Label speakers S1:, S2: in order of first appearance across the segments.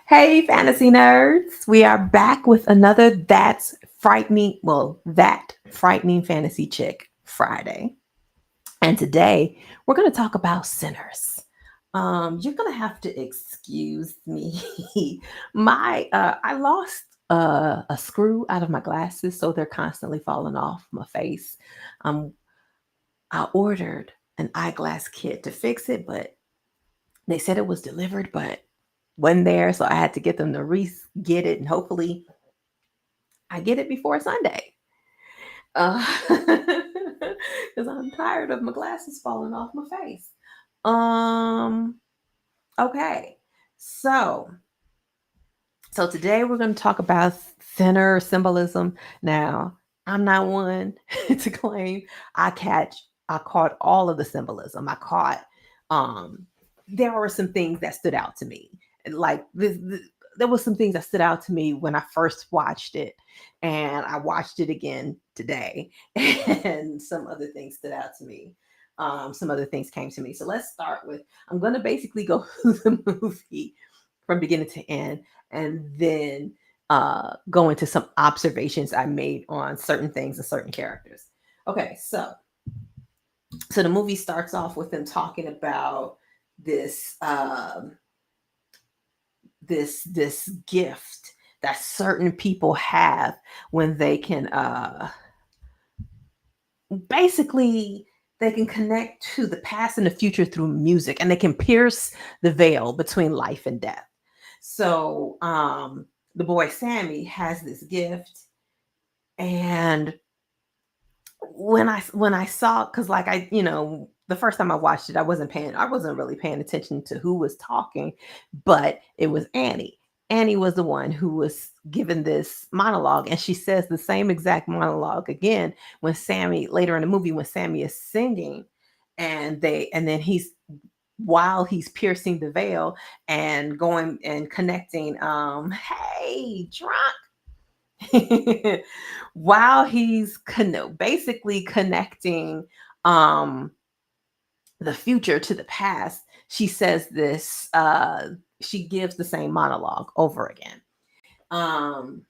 S1: Hey, fantasy nerds. We are back with another That Frightening Fantasy Chick Friday. And today we're going to talk about sinners. You're going to have to excuse me. I lost a screw out of my glasses, so they're constantly falling off my face. Um, I ordered an eyeglass kit to fix it, but they said it was delivered, but wasn't there, so I had to get them to get it, and hopefully I get it before Sunday. Because I'm tired of my glasses falling off my face. Um. Okay. So so today we're going to talk about thinner symbolism. Now, I'm not one to claim I catch I caught all of the symbolism. I caught um there were some things that stood out to me. Like there was some things that stood out to me when I first watched it, and I watched it again today, and some other things stood out to me. Some other things came to me. So let's start with, I'm going to basically go through the movie from beginning to end, and then go into some observations I made on certain things and certain characters. Okay, so the movie starts off with them talking about this this gift that certain people have when they can basically they can connect to the past and the future through music, and they can pierce the veil between life and death. So the boy Sammy has this gift, and when I saw, because like the first time I watched it, I wasn't really paying attention to who was talking, but it was Annie. Annie was the one who was given this monologue, and she says the same exact monologue again when Sammy, later in the movie, when Sammy is singing, and then he's, while he's piercing the veil and going and connecting, hey drunk, while he's basically connecting um the future to the past, she says this, she gives the same monologue over again. Hold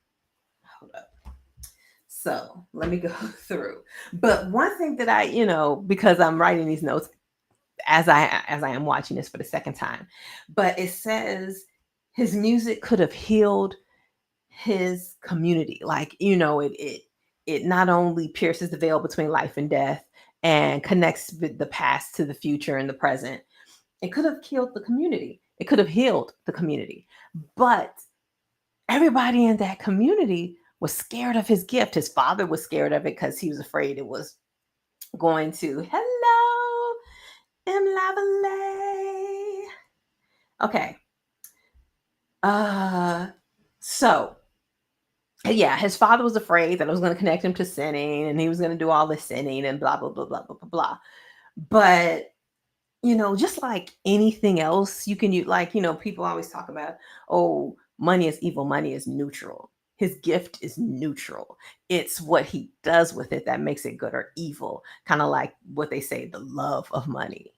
S1: up. So let me go through. But one thing that because I'm writing these notes as I am watching this for the second time, but it says his music could have healed his community. Like, it not only pierces the veil between life and death and connects the past to the future and the present, it could have killed the community. It could have healed the community. But everybody in that community was scared of his gift. His father was scared of it because he was afraid it was going to, hello, M. Lavalley. Okay. Uh so yeah, his father was afraid that it was going to connect him to sinning, and he was going to do all this sinning and blah blah blah blah blah blah blah. But just like anything else, you can use, like, people always talk about, oh, money is evil, money is neutral. His gift is neutral. It's what he does with it that makes it good or evil. Kind of like what they say, the love of money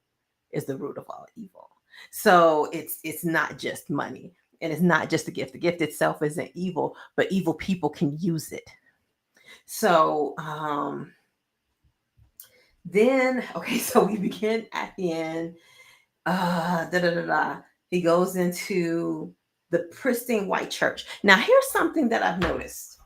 S1: is the root of all evil. So it's not just money, and it's not just the gift. The gift itself isn't evil, but evil people can use it. So then, okay, so we begin at the end. Da da da da. He goes into the pristine white church. Now, here's something that I've noticed.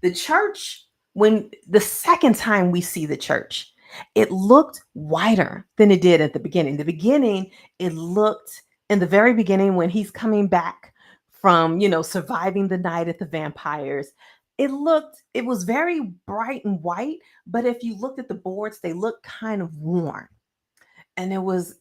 S1: The church, when the second time we see the church, it looked whiter than it did at the beginning. The beginning, it looked, in the very beginning, when he's coming back from, surviving the night at the vampires, it was very bright and white. But if you looked at the boards, they looked kind of worn, and it looked,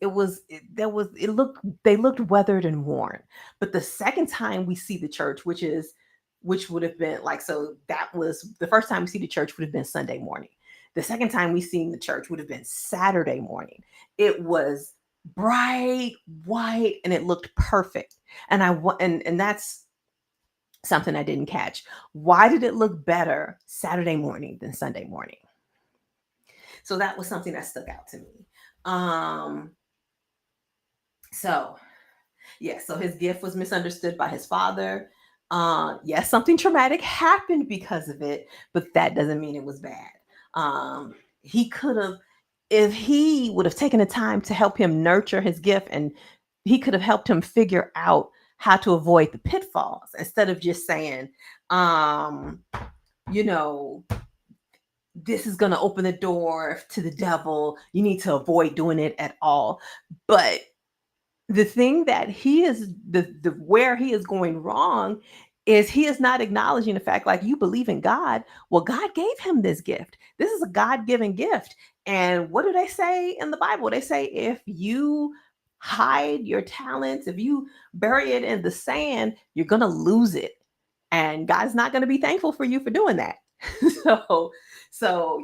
S1: they looked weathered and worn. But the second time we see the church, which would have been like, so that was the first time we see the church, would have been Sunday morning. The second time we seen the church would have been Saturday morning. It was bright white and it looked perfect. And that's something I didn't catch. Why did it look better Saturday morning than Sunday morning? So that was something that stuck out to me. So Yeah, so his gift was misunderstood by his father. Yes, something traumatic happened because of it, but that doesn't mean it was bad. He could have, if he would have taken the time to help him nurture his gift, and he could have helped him figure out how to avoid the pitfalls instead of just saying, um, you know, this is going to open the door to the devil. You need to avoid doing it at all. But the thing that he is the where he is going wrong is he is not acknowledging the fact, like, you believe in God. Well, God gave him this gift. This is a God-given gift. And what do they say in the Bible? They say if you hide your talents, if you bury it in the sand, you're going to lose it. And God's not going to be thankful for you for doing that. so so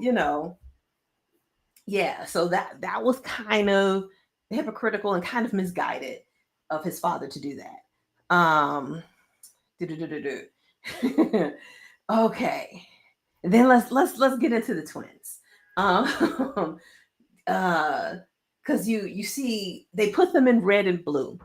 S1: yeah, so that was kind of hypocritical and kind of misguided of his father to do that. Do-do-do-do-do. Okay, then let's get into the twins. um because you see they put them in red and blue.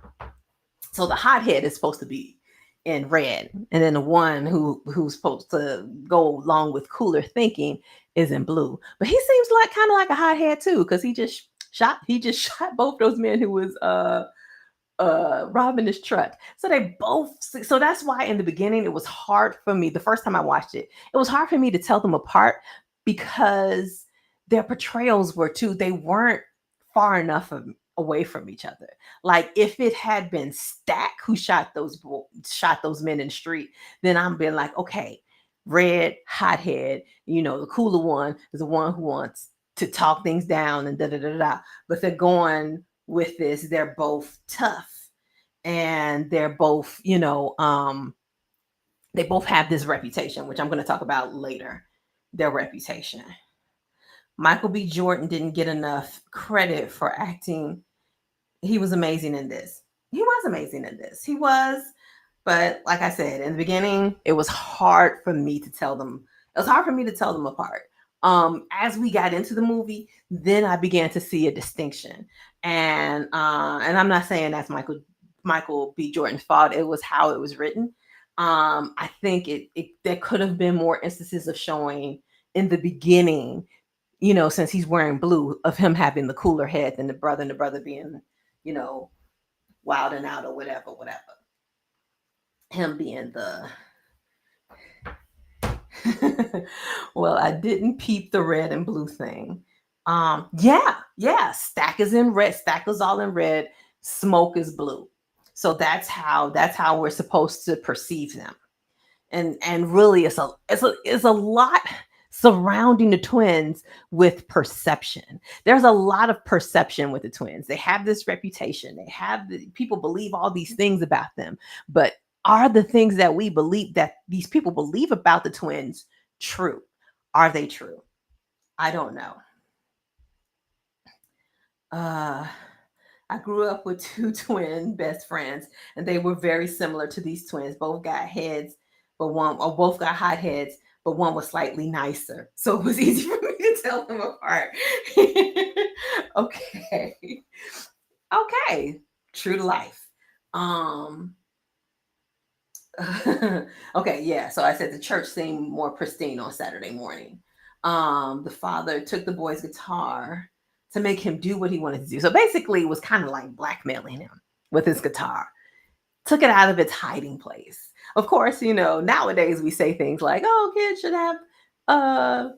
S1: So the hothead is supposed to be in red, and then the one who's supposed to go along with cooler thinking is in blue. But he seems like kind of like a hothead too, because he just shot both those men who was robbing his truck. So they both, so that's why in the beginning it was hard for me. The first time I watched it, it was hard for me to tell them apart because their portrayals were too, they weren't far enough away from each other. Like if it had been Stack who shot those men in the street, then I'm been like, okay, red hothead, the cooler one is the one who wants to talk things down and da da da da. But they're going with this, they're both tough, and they're both, they both have this reputation, which I'm going to talk about later. Their reputation. Michael B. Jordan didn't get enough credit for acting. He was amazing in this. He was amazing in this. He was, but like I said in the beginning, it was hard for me to tell them. It was hard for me to tell them apart. As we got into the movie, then I began to see a distinction, and I'm not saying that's Michael B. Jordan's fault. It was how it was written. I think it there could have been more instances of showing in the beginning, since he's wearing blue, of him having the cooler head than the brother, and the brother being, you know, wild and out or whatever. Him being the well, I didn't peep the red and blue thing. Yeah. Stack is in red. Stack is all in red. Smoke is blue. So that's how we're supposed to perceive them. And really, it's a lot surrounding the twins with perception. There's a lot of perception with the twins. They have this reputation. People believe all these things about them, but are the things that we believe, that these people believe about the twins, true? Are they true? I don't know. Uh, I grew up with two twin best friends, and they were very similar to these twins. Both got heads, but both got hot heads, but one was slightly nicer. So it was easy for me to tell them apart. Okay. Okay. True to life. Um, okay, yeah. So I said the church seemed more pristine on Saturday morning. The father took the boy's guitar to make him do what he wanted to do. So basically, it was kind of like blackmailing him with his guitar. Took it out of its hiding place. Of course, nowadays we say things like, "Oh, kids should have, uh,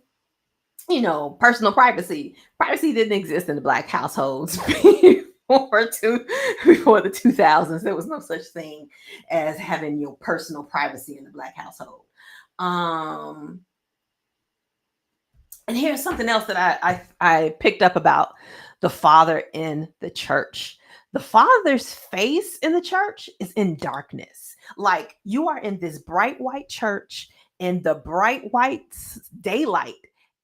S1: personal privacy." Privacy didn't exist in the black households before the 2000s. There was no such thing as having your personal privacy in the black household. Um, and here's something else that I picked up about the father in the church. The father's face in the church is in darkness. Like you are in this bright white church in the bright white daylight,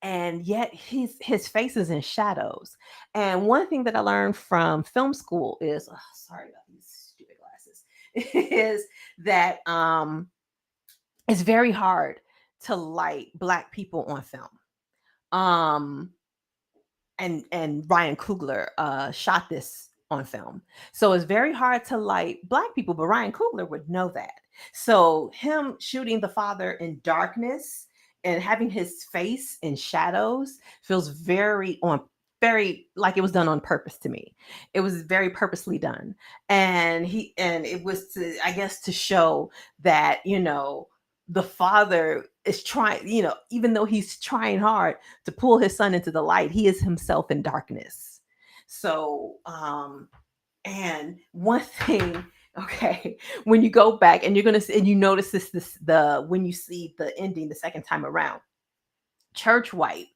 S1: and yet his face is in shadows. And one thing that I learned from film school is, oh, sorry about these stupid glasses, is that it's very hard to light black people on film. um and Ryan Coogler shot this on film. So it's very hard to light black people, but Ryan Coogler would know that. So him shooting the father in darkness and having his face in shadows feels very like it was done on purpose to me. It was very purposely done. And it was to, I guess, to show that, the father is trying, even though he's trying hard to pull his son into the light, he is himself in darkness. So, and one thing, okay, when you go back and and you notice when you see the ending the second time around, church white,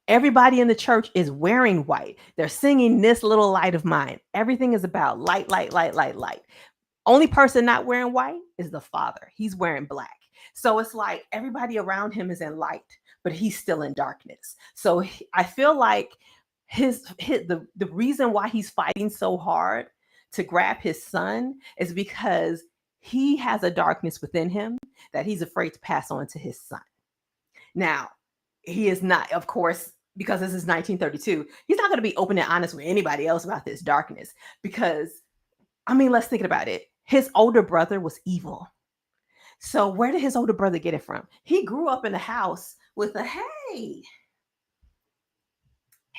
S1: everybody in the church is wearing white. They're singing This Little Light of Mine. Everything is about light, light, light, light, light. Only person not wearing white is the father. He's wearing black. So it's like everybody around him is in light, but he's still in darkness. So I feel like the reason why he's fighting so hard to grab his son is because he has a darkness within him that he's afraid to pass on to his son. Now, he is not, of course, because this is 1932, he's not going to be open and honest with anybody else about this darkness because, I mean, let's think about it. His older brother was evil. So where did his older brother get it from? He grew up in a house with a, hey,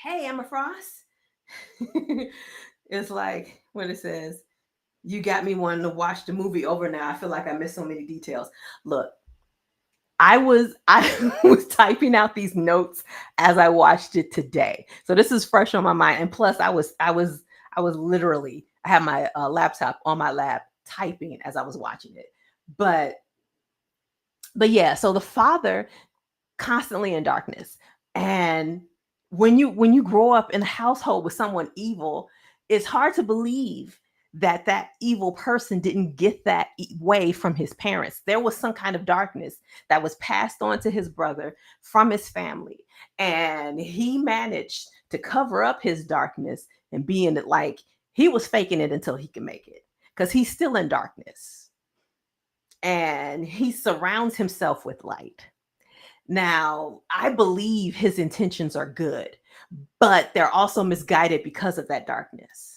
S1: Emma Frost. It's like when it says, you got me wanting to watch the movie over now. I feel like I missed so many details. Look, I was typing out these notes as I watched it today. So this is fresh on my mind. And plus I was literally, I had my laptop on my lap typing as I was watching it. But yeah, so the father constantly in darkness. And when you grow up in a household with someone evil, it's hard to believe that evil person didn't get that way from his parents. There was some kind of darkness that was passed on to his brother from his family. And he managed to cover up his darkness and be in it, like he was faking it until he could make it, because he's still in darkness. And he surrounds himself with light. Now, I believe his intentions are good, but they're also misguided because of that darkness.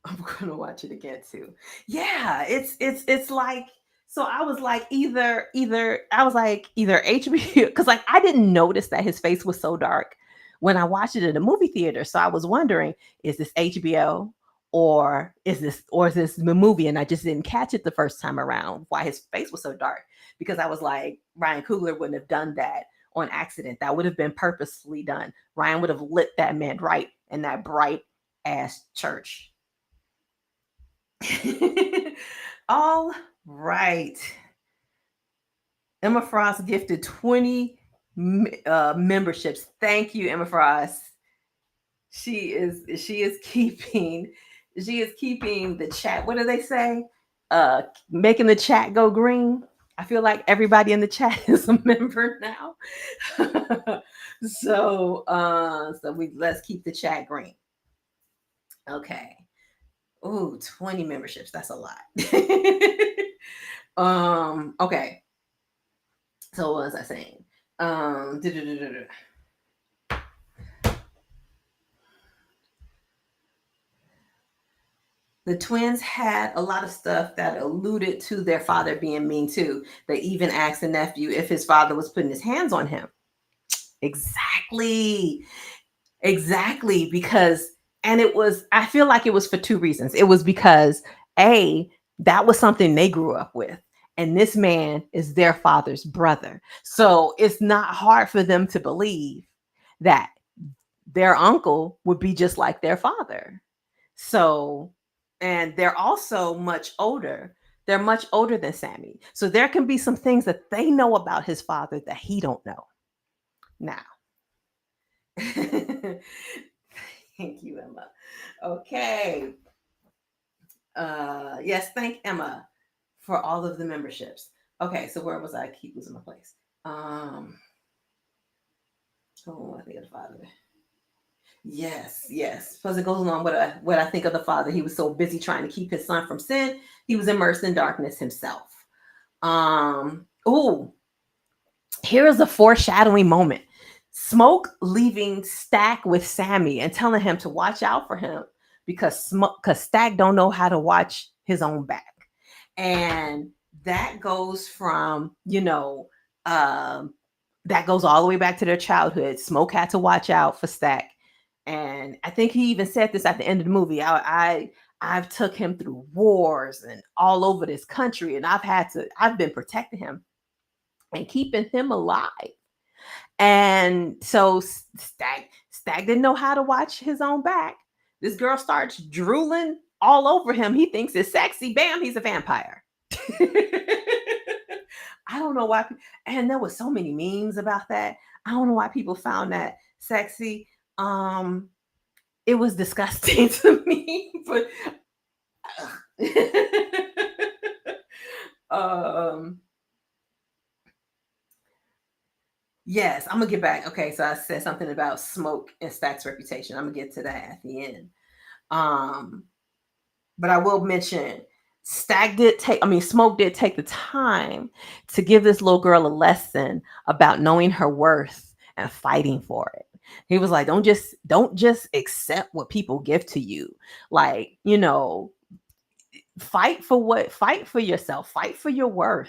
S1: I'm gonna watch it again too. Yeah, it's like, so I was like either HBO, because like I didn't notice that his face was so dark when I watched it in a movie theater. So I was wondering, is this HBO or is this the movie? And I just didn't catch it the first time around why his face was so dark, because I was like, Ryan Coogler wouldn't have done that on accident. That would have been purposefully done. Ryan would have lit that man right in that bright ass church. All right. Emma Frost gifted 20 memberships. Thank you, Emma Frost. She is keeping the chat. What do they say? Making the chat go green. I feel like everybody in the chat is a member now. So let's keep the chat green. Okay. Ooh, 20 memberships. That's a lot. Okay. So what was I saying? The twins had a lot of stuff that alluded to their father being mean too. They even asked the nephew if his father was putting his hands on him. Exactly. Because, and I feel like it was for two reasons. It was because that was something they grew up with. And this man is their father's brother. So it's not hard for them to believe that their uncle would be just like their father. So, and they're also much older. They're much older than Sammy. So there can be some things that they know about his father that he don't know. Now. Thank you, Emma. Okay. Yes, thank Emma for all of the memberships. Okay, so where was I? Keep losing my place. I think of the father. Yes. Plus it goes along with what I think of the father. He was so busy trying to keep his son from sin, he was immersed in darkness himself. Here's a foreshadowing moment. Smoke leaving Stack with Sammy and telling him to watch out for him because Stack don't know how to watch his own back. And that goes from, um, that goes all the way back to their childhood. Smoke had to watch out for Stack. And I think he even said this at the end of the movie. I've took him through wars and all over this country, and I've been protecting him and keeping him alive. And so Stag didn't know how to watch his own back. This girl starts drooling all over him. He thinks it's sexy. Bam, he's a vampire. I don't know why. And there was so many memes about that. I don't know why people found that sexy. It was disgusting to me, but um yes, I'm gonna get back. Okay, so I said something about Smoke and Stack's reputation. I'm gonna get to that at the end. Um, but I will mention Smoke did take the time to give this little girl a lesson about knowing her worth and fighting for it. He was like, don't just accept what people give to you. Like, fight for yourself, fight for your worth,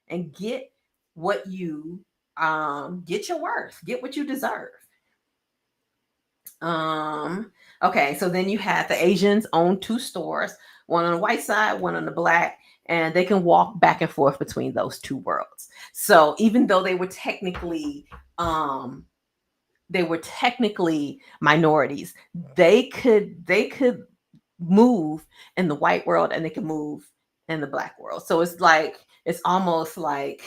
S1: and what you get your worth, get what you deserve. um okay, so then you have the Asians own two stores, one on the white side, one on the black, and they can walk back and forth between those two worlds. So even though um they were technically minorities, they could move in the white world and they can move in the black world. So it's almost like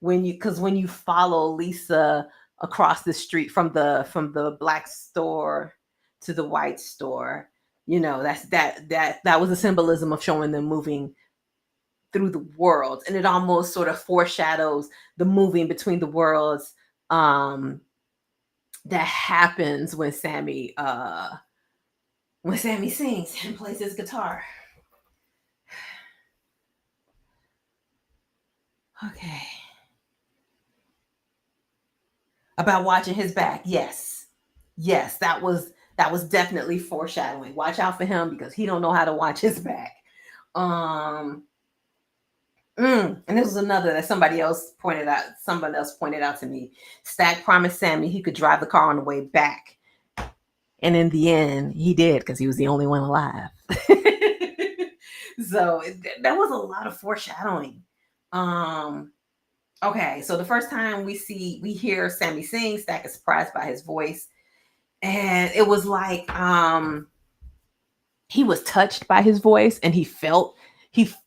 S1: when you follow Lisa across the street from the black store to the white store, that was a symbolism of showing them moving through the worlds, and it almost sort of foreshadows the moving between the worlds um that happens when Sammy sings and plays his guitar. Okay. About watching his back. Yes. Yes, that was definitely foreshadowing. Watch out for him because he don't know how to watch his back. Um and this was another that someone else pointed out to me. Stack promised Sammy he could drive the car on the way back. And in the end, he did because he was the only one alive. So that was a lot of foreshadowing. Um, okay, so the first time we hear Sammy sing, Stack is surprised by his voice, and it was like he was touched by his voice, and he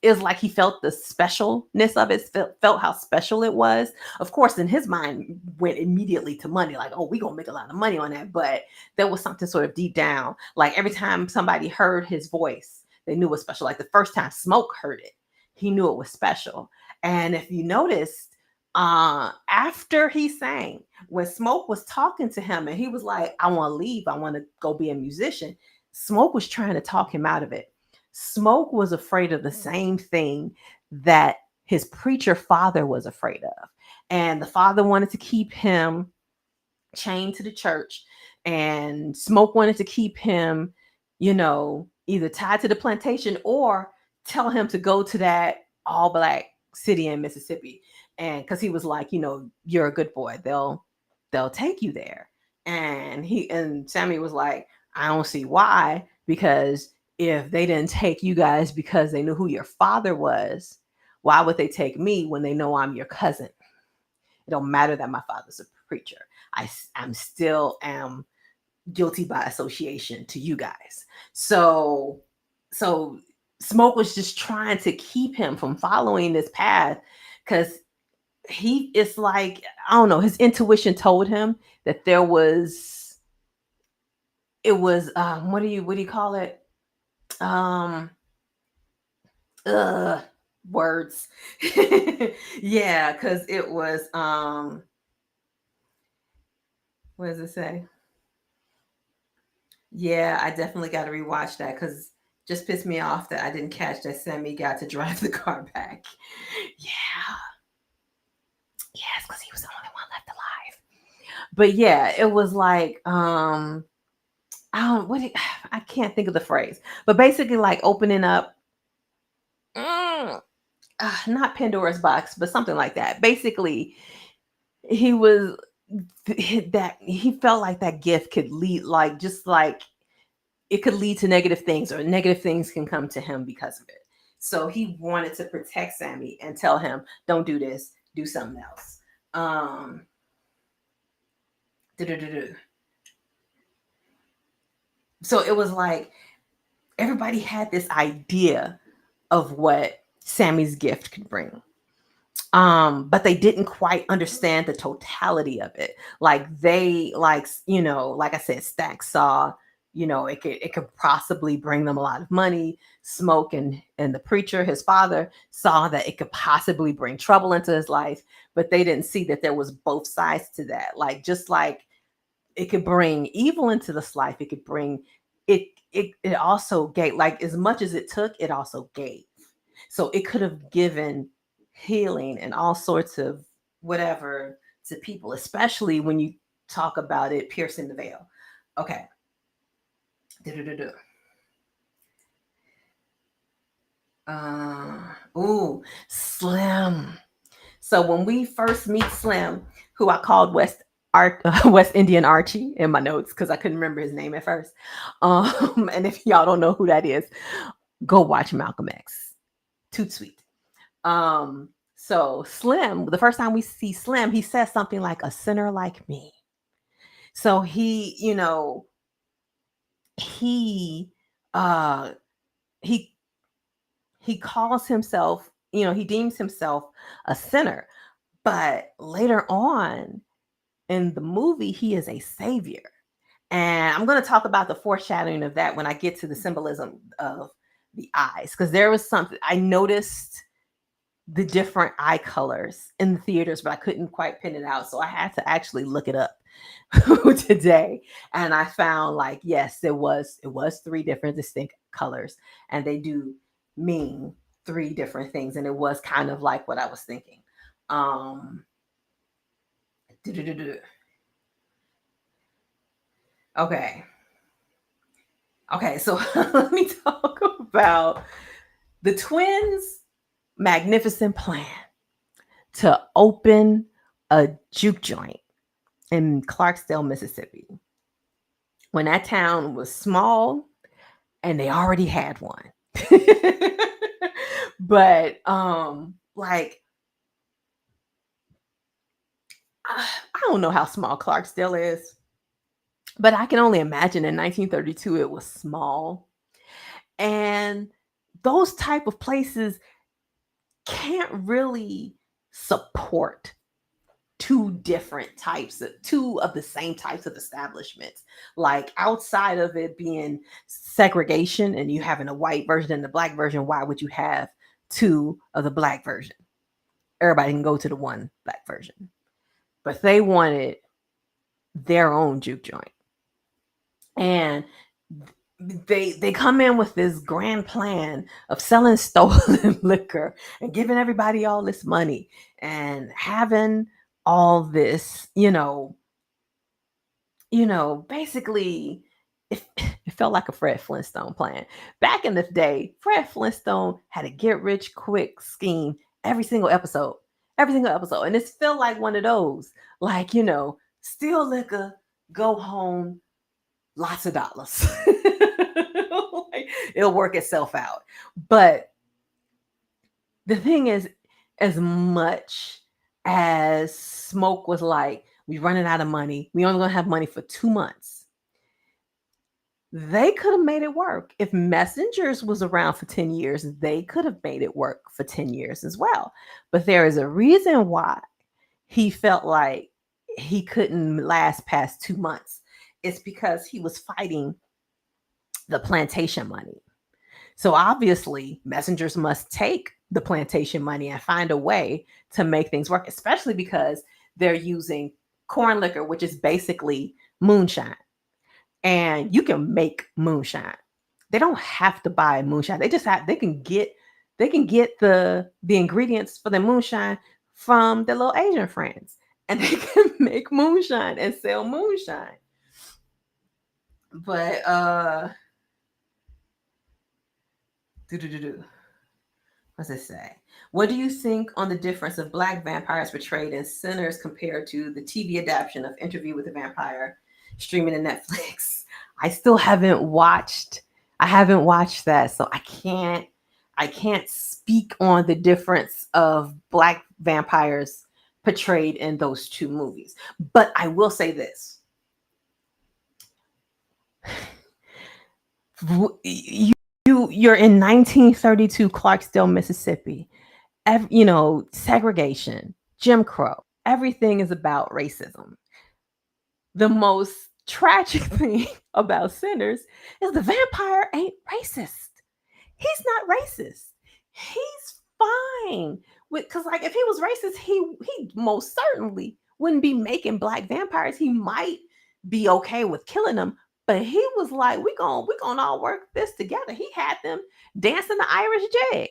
S1: is like he felt the specialness of it, felt how special it was. Of course, in his mind went immediately to money, like, oh, we gonna make a lot of money on that. But there was something sort of deep down, like every time somebody heard his voice, they knew it was special. Like the first time Smoke heard it, he knew it was special. And if you noticed, after he sang, when Smoke was talking to him and he was like, I want to leave, I want to go be a musician, Smoke was trying to talk him out of it. Smoke was afraid of the same thing that his preacher father was afraid of. And the father wanted to keep him chained to the church, and Smoke wanted to keep him, either tied to the plantation or tell him to go to that all black city in Mississippi. And because he was like, you're a good boy, they'll take you there. And Sammy was like, I don't see why, because if they didn't take you guys because they knew who your father was, why would they take me when they know I'm your cousin? It don't matter that my father's a preacher. I'm still am guilty by association to you guys. So Smoke was just trying to keep him from following this path, because it's like, I don't know, his intuition told him that it was what do you call it? Um uh Words. Yeah, because it was what does it say? Yeah, I definitely got to rewatch that because just pissed me off that I didn't catch that Sammy got to drive the car back. Yeah, yes, because he was the only one left alive. But yeah, it was like I don't what do- I can't think of the phrase, but basically like opening up mm, not Pandora's box, but something like that. Basically, he was that he felt like that gift could lead like just like it could lead to negative things or negative things can come to him because of it. So he wanted to protect Sammy and tell him, don't do this, do something else. Um do-do-do-do. So it was like everybody had this idea of what Sammy's gift could bring. But they didn't quite understand the totality of it. Like they like like I said, Stack saw, it could possibly bring them a lot of money. Smoke and the preacher, his father, saw that it could possibly bring trouble into his life, but they didn't see that there was both sides to that. Like just like it could bring evil into this life, it could bring it also gave, like as much as it took, it also gave. So it could have given healing and all sorts of whatever to people, especially when you talk about it piercing the veil. Okay. Du-du-du-du. Ooh, Slim. So when we first meet Slim, who I called West Indian Archie in my notes because I couldn't remember his name at first. And if y'all don't know who that is, go watch Malcolm X. Too sweet. So Slim, the first time we see Slim, he says something like a sinner like me. So he uh he he calls himself, he deems himself a sinner. But later on in the movie, he is a savior. And I'm going to talk about the foreshadowing of that when I get to the symbolism of the eyes. Because there was something I noticed the different eye colors in the theaters, but I couldn't quite pin it out. So I had to actually look it up today. And I found like, yes, it was three different distinct colors. And they do mean three different things. And it was kind of like what I was thinking. Um okay. Okay, so let me talk about the twins' magnificent plan to open a juke joint in Clarksdale, Mississippi, when that town was small and they already had one. But like I don't know how small Clarksdale is, but I can only imagine in 1932 it was small. And those type of places can't really support two of the same types of establishments, like outside of it being segregation and you having a white version and the black version. Why would you have two of the black version? Everybody can go to the one black version, but they wanted their own juke joint. And they come in with this grand plan of selling stolen liquor and giving everybody all this money and having all this, basically it felt like a Fred Flintstone plan. Back in the day, Fred Flintstone had a get rich quick scheme every single episode. Every single episode. And it's felt like one of those. Like, steal liquor, go home, lots of dollars. Like, it'll work itself out. But the thing is, as much as Smoke was like, we running out of money, we only gonna have money for 2 months. They could have made it work. If Messengers was around for 10 years, they could have made it work for 10 years as well. But there is a reason why he felt like he couldn't last past 2 months. It's because he was fighting the plantation money. So obviously, Messengers must take the plantation money and find a way to make things work, especially because they're using corn liquor, which is basically moonshine. And you can make moonshine. They don't have to buy moonshine. They can get the ingredients for the moonshine from their little Asian friends. and they can make moonshine and sell moonshine. But what's it say? What do you think on the difference of black vampires portrayed in Sinners compared to the TV adaptation of Interview with the Vampire streaming on Netflix? I still haven't watched. I haven't watched that, so I can't speak on the difference of black vampires portrayed in those two movies. But I will say this. You're in 1932 Clarksdale, Mississippi. Segregation, Jim Crow, everything is about racism. The most tragic thing about Sinners is the vampire ain't racist. He's not racist. He's fine with, because like if he was racist, he most certainly wouldn't be making black vampires. He might be okay with killing them, but he was like, we gonna all work this together. He had them dancing the Irish jig.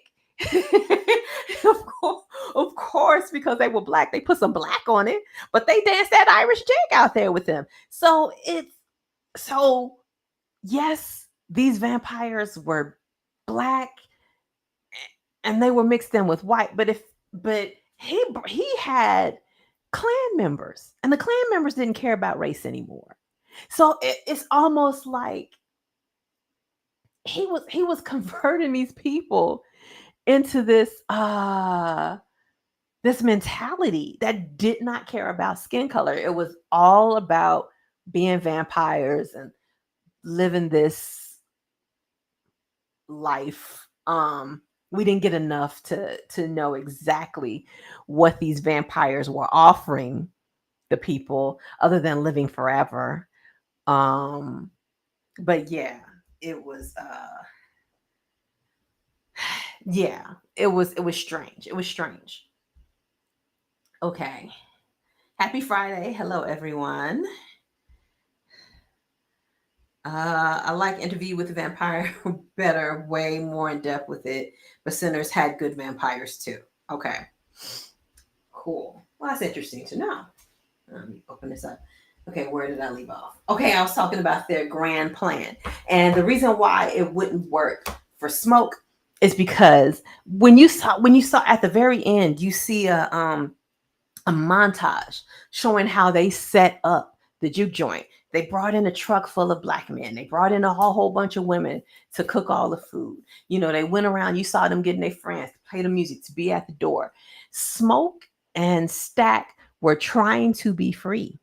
S1: of course, because they were black, they put some black on it, but they danced that Irish jig out there with them. So yes, these vampires were black and they were mixed in with white, but he had clan members, and the clan members didn't care about race anymore. So it's almost like he was converting these people into this mentality that did not care about skin color. It was all about being vampires and living this life. We didn't get enough to know exactly what these vampires were offering the people other than living forever. Um, but yeah, it was yeah, it was strange. It was strange. Okay. Happy Friday. Hello everyone. I like Interview with the Vampire better, way more in depth with it. But Sinners had good vampires too. Okay, cool. Well, that's interesting to know. Let me open this up. Okay, where did I leave off? Okay, I was talking about their grand plan. And the reason why it wouldn't work for Smoke is because when you saw at the very end, you see a montage showing how they set up the juke joint. They brought in a truck full of black men. They brought in a whole bunch of women to cook all the food. They went around. You saw them getting their friends to play the music, to be at the door. Smoke and Stack were trying to be free,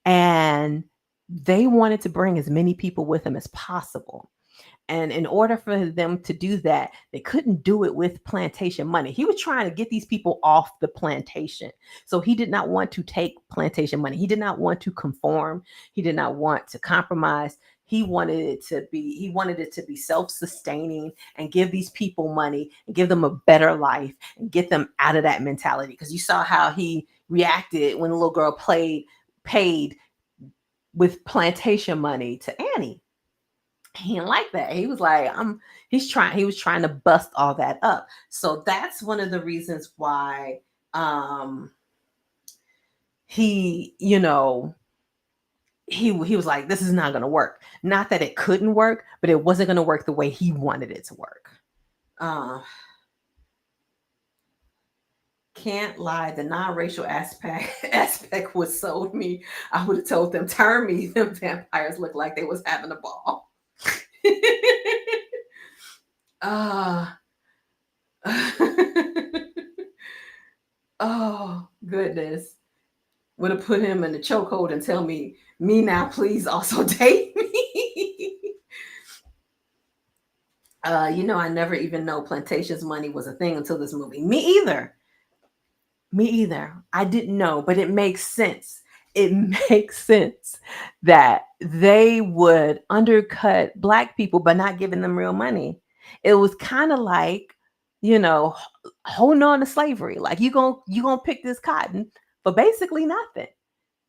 S1: and they wanted to bring as many people with them as possible. And in order for them to do that, they couldn't do it with plantation money. He was trying to get these people off the plantation. So he did not want to take plantation money. He did not want to conform. He did not want to compromise. He wanted it to be self-sustaining and give these people money and give them a better life and get them out of that mentality. Because you saw how he reacted when the little girl paid with plantation money to Annie. He didn't like that. He was like, he was trying to bust all that up. So that's one of the reasons why he, he was like, this is not gonna work. Not that it couldn't work, but it wasn't gonna work the way he wanted it to work. Can't lie, the non-racial aspect was sold me. I would have told them, turn me. Them vampires looked like they was having a ball. uh oh goodness. Would have put him in the chokehold and tell me now, please also date me. I never even know plantations money was a thing until this movie. Me either. I didn't know, but it makes sense. It makes sense that they would undercut black people by not giving them real money. It was kind of like, you know, holding on to slavery. Like you gonna pick this cotton for basically nothing.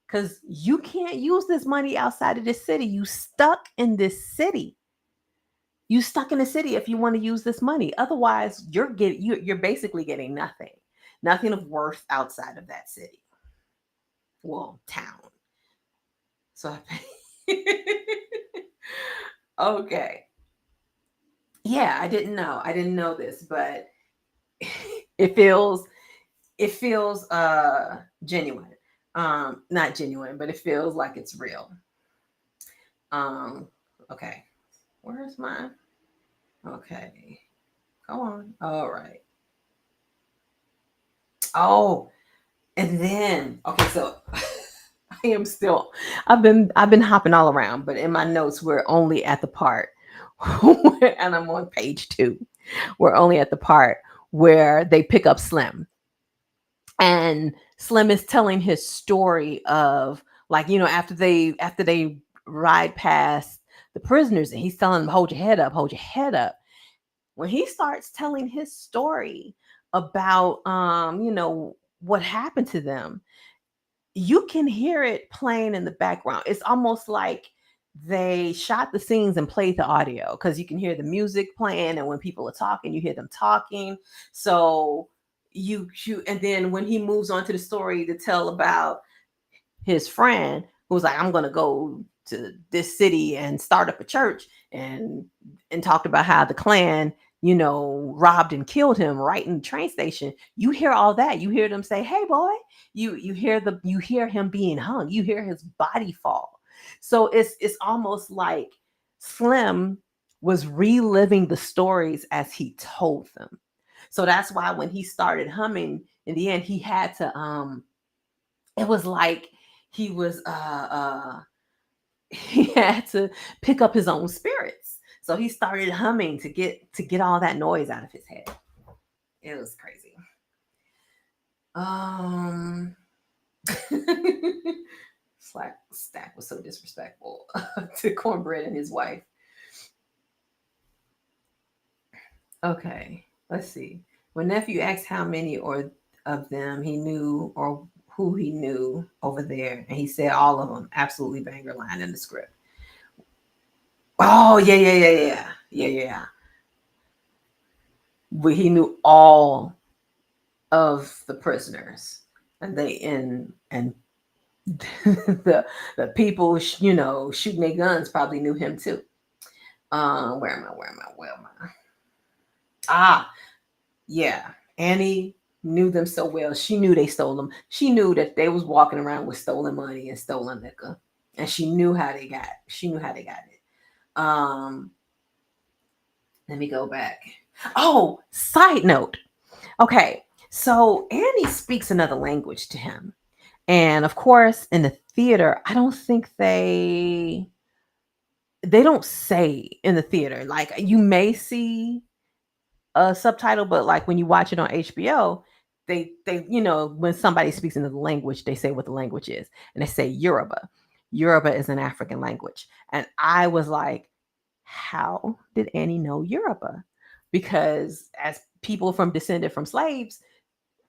S1: Because you can't use this money outside of this city. You stuck in this city. You stuck in the city if you want to use this money. Otherwise, you're basically getting nothing of worth outside of that city. well, town. So okay. Yeah, I didn't know this, but it feels genuine. Not genuine, but it feels like it's real. Um okay. Where's mine? Okay. Go on. All right. Oh, and then okay, so I am still I've been hopping all around, but in my notes we're only at the part and I'm on page 2. We're only at the part where they pick up Slim, and Slim is telling his story of, like, after they ride past the prisoners, and he's telling them, hold your head up, hold your head up. When he starts telling his story about what happened to them, you can hear it playing in the background. It's almost like they shot the scenes and played the audio, because you can hear the music playing, and when people are talking, you hear them talking. So and then when he moves on to the story to tell about his friend who's like, I'm gonna go to this city and start up a church, and talked about how the Klan, robbed and killed him right in the train station. You hear all that. You hear them say, "Hey, boy." You hear him being hung. You hear his body fall. So it's almost like Slim was reliving the stories as he told them. So that's why when he started humming in the end, he had to it was like he was he had to pick up his own spirits. So he started humming to get all that noise out of his head. It was crazy. Um Stack was so disrespectful to Cornbread and his wife. Okay, let's see. When nephew asked how many or of them he knew, or who he knew over there, and he said all of them. Absolutely banger line in the script. Oh yeah, yeah, yeah, yeah, yeah, yeah. But he knew all of the prisoners, and the people shooting their guns probably knew him too. Where am I? Where am I? Where am I? Ah, yeah. Annie knew them so well. She knew they stole them. She knew that they was walking around with stolen money and stolen liquor, and she knew how they got. She knew how they got it. Um, Let me go back. Oh, side note. Okay, so Annie speaks another language to him. And of course, in the theater, I don't think they don't say in the theater. Like, you may see a subtitle, but like when you watch it on HBO, they when somebody speaks another language, they say what the language is. And they say Yoruba. Yoruba is an African language. And I was like, how did Annie know Yoruba? Because as people from descended from slaves,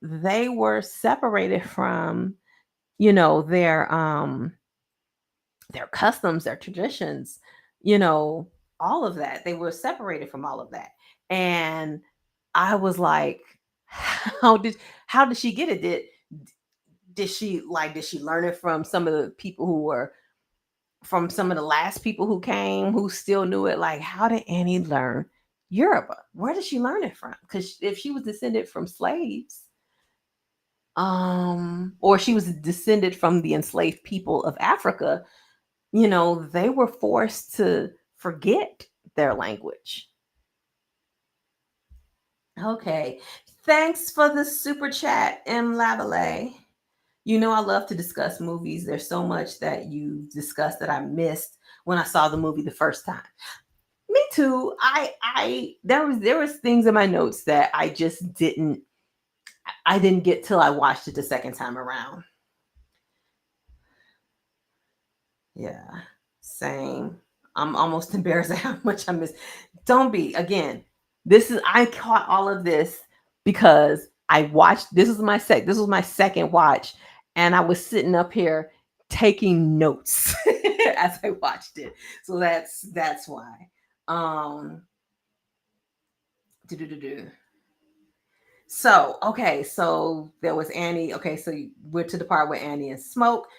S1: they were separated from, you know, their um their customs, their traditions, you know, all of that. They were separated from all of that. And I was like, how did she get it? Did she learn it from some of the people who were from some of the last people who came who still knew it? Like, how did Annie learn Yoruba? Where did she learn it from? Because if she was descended from slaves, or she was descended from the enslaved people of Africa, they were forced to forget their language. Okay. Thanks for the super chat, M. Lavallee. I love to discuss movies. There's so much that you discussed that I missed when I saw the movie the first time. Me too. There was things in my notes that I didn't get till I watched it the second time around. Yeah. Same. I'm almost embarrassed at how much I missed. Don't be. Again, I caught all of this because I watched this was my second watch, and I was sitting up here taking notes as I watched it. So that's why. Um do-do-do-do. So there was Annie. Okay, so we're to the part where Annie and Smoke.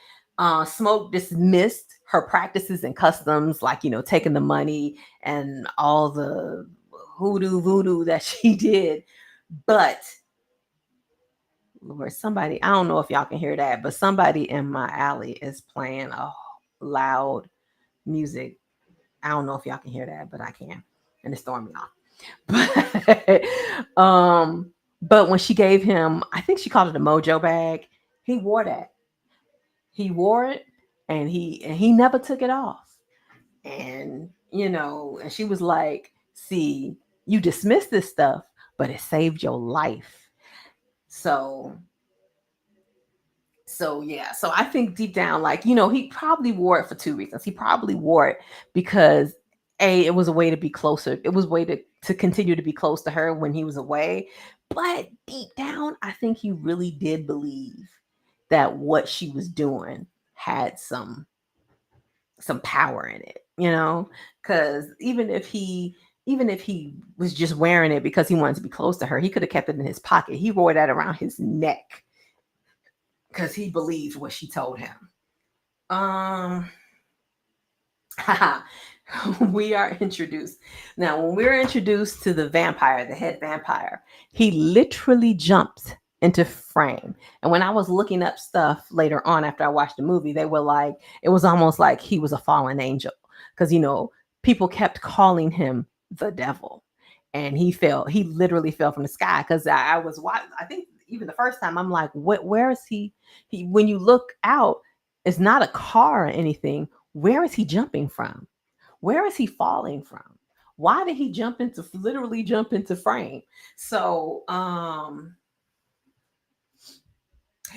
S1: Smoke dismissed her practices and customs, like taking the money and all the hoodoo voodoo that she did. But Lord, somebody, I don't know if y'all can hear that, but somebody in my alley is playing a loud music. I don't know if y'all can hear that, but I can, and it's throwing me off. But but when she gave him, I think she called it a mojo bag. He wore that. He wore it, and he never took it off. And and she was like, "See, you dismiss this stuff, but it saved your life." So yeah, so I think deep down, like, he probably wore it for two reasons. He probably wore it because it was a way to be closer. It was a way to continue to be close to her when he was away. But deep down, I think he really did believe that what she was doing had some power in it, because even if he was just wearing it because he wanted to be close to her, he could have kept it in his pocket. He wore that around his neck because he believed what she told him. Um, we are introduced now. When we're introduced to the vampire, the head vampire, he literally jumps into frame. And when I was looking up stuff later on after I watched the movie, they were like, it was almost like he was a fallen angel because people kept calling him the devil, and he literally fell from the sky. Because I was watching, I think even the first time, I'm like, what? Where is he? When you look out, it's not a car or anything. Where is he jumping from? Where is he falling from? Why did he literally jump into frame? So,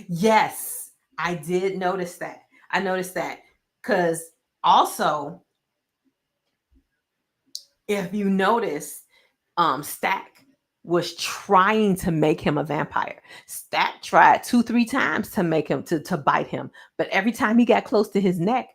S1: yes, I did notice that. I noticed that because also, if you notice, Stack was trying to make him a vampire. Stack tried 2-3 times to make him to bite him, but every time he got close to his neck,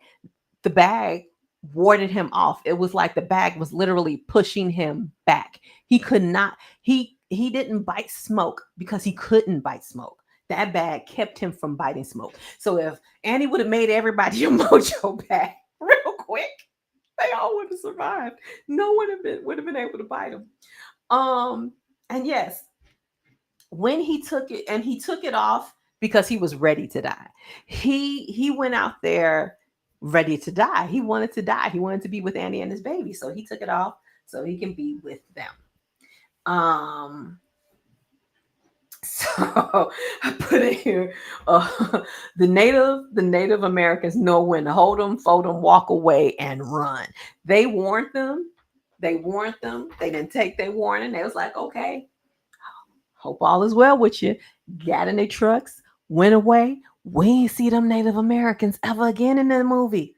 S1: the bag warded him off. It was like the bag was literally pushing him back. He could not. He didn't bite Smoke because he couldn't bite Smoke. That bag kept him from biting Smoke. So if Annie would have made everybody a mojo bag real quick, they all would have survived. No one would have been able to bite him. And yes, when he took it off because he was ready to die. He went out there ready to die. He wanted to die. He wanted to be with Annie and his baby. So he took it off so he can be with them. So I put it here. The Native Americans know when to hold them, fold them, walk away, and run. They warned them. They warned them. They didn't take their warning. They was like, okay, hope all is well with you. Got in their trucks, went away. We ain't see them Native Americans ever again in the movie.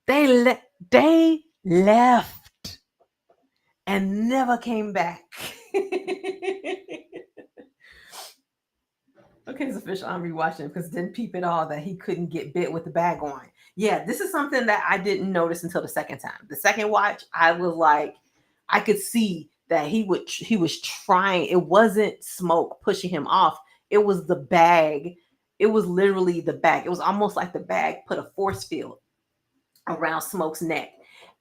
S1: They left and never came back. Okay, it's official. I'm rewatching because didn't peep at all that he couldn't get bit with the bag on. Yeah, this is something that I didn't notice until the second time. The second watch, I was like, I could see that he was trying. It wasn't Smoke pushing him off. It was the bag. It was literally the bag. It was almost like the bag put a force field around Smoke's neck,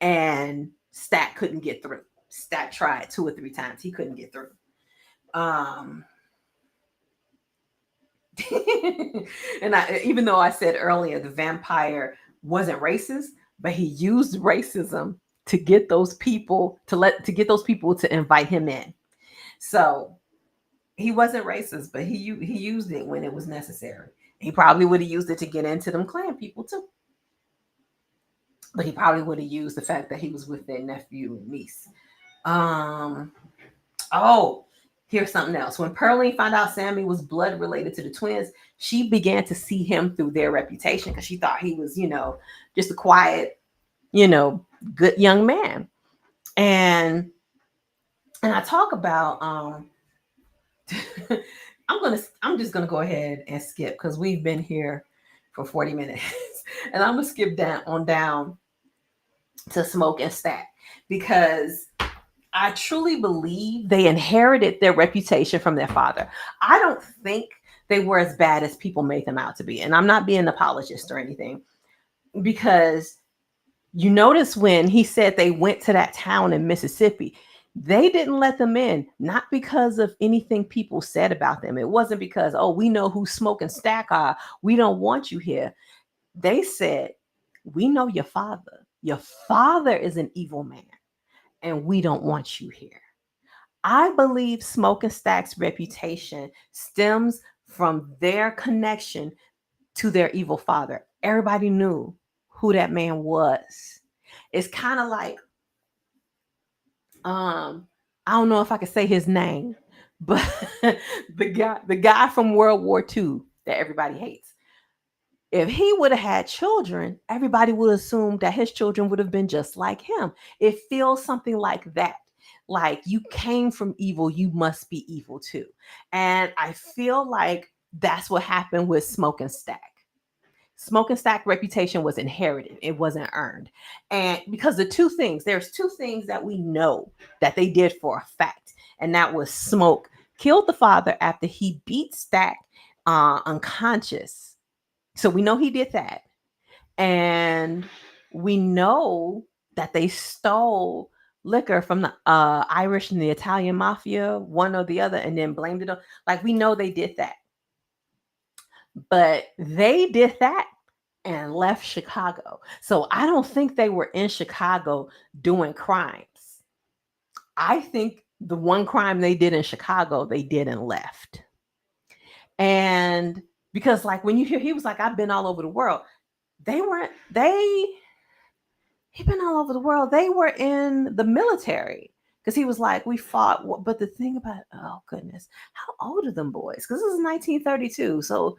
S1: and Stack couldn't get through. Stack tried 2 or 3 times. He couldn't get through. Um, and even though I said earlier the vampire wasn't racist, but he used racism to get those people to invite him in. So he wasn't racist, but he used it when it was necessary. He probably would have used it to get into them clan people too. But he probably would have used the fact that he was with their nephew and niece. Oh, here's something else. When Pearline found out Sammy was blood related to the twins, she began to see him through their reputation because she thought he was, just a quiet, good young man. And I talk about I'm just gonna go ahead and skip because we've been here for 40 minutes. And I'm gonna skip down to Smoke and Stack because I truly believe they inherited their reputation from their father. I don't think they were as bad as people made them out to be. And I'm not being an apologist or anything, because you notice when he said they went to that town in Mississippi, they didn't let them in, not because of anything people said about them. It wasn't because, oh, we know who Smoke and Stack are, we don't want you here. They said, we know your father. Your father is an evil man, and we don't want you here. I believe Smoke and Stack's reputation stems from their connection to their evil father. Everybody knew who that man was. It's kind of like, I don't know if I could say his name, but the guy from World War II that everybody hates. If he would have had children, everybody would assume that his children would have been just like him. It feels something like that. Like, you came from evil, you must be evil too. And I feel like that's what happened with Smoke and Stack. Smoke and Stack reputation was inherited. It wasn't earned. And because there's two things that we know that they did for a fact. And that was Smoke killed the father after he beat Stack unconscious. So we know he did that. And we know that they stole liquor from the Irish and the Italian mafia, one or the other, and then blamed it on. Like, we know they did that. But they did that and left Chicago. So I don't think they were in Chicago doing crimes. I think the one crime they did in Chicago, they did and left. And because, like, when you hear he was like, I've been all over the world, they weren't, he'd been all over the world. They were in the military. Because he was like, we fought. But the thing about, oh goodness, how old are them boys? Because this is 1932. So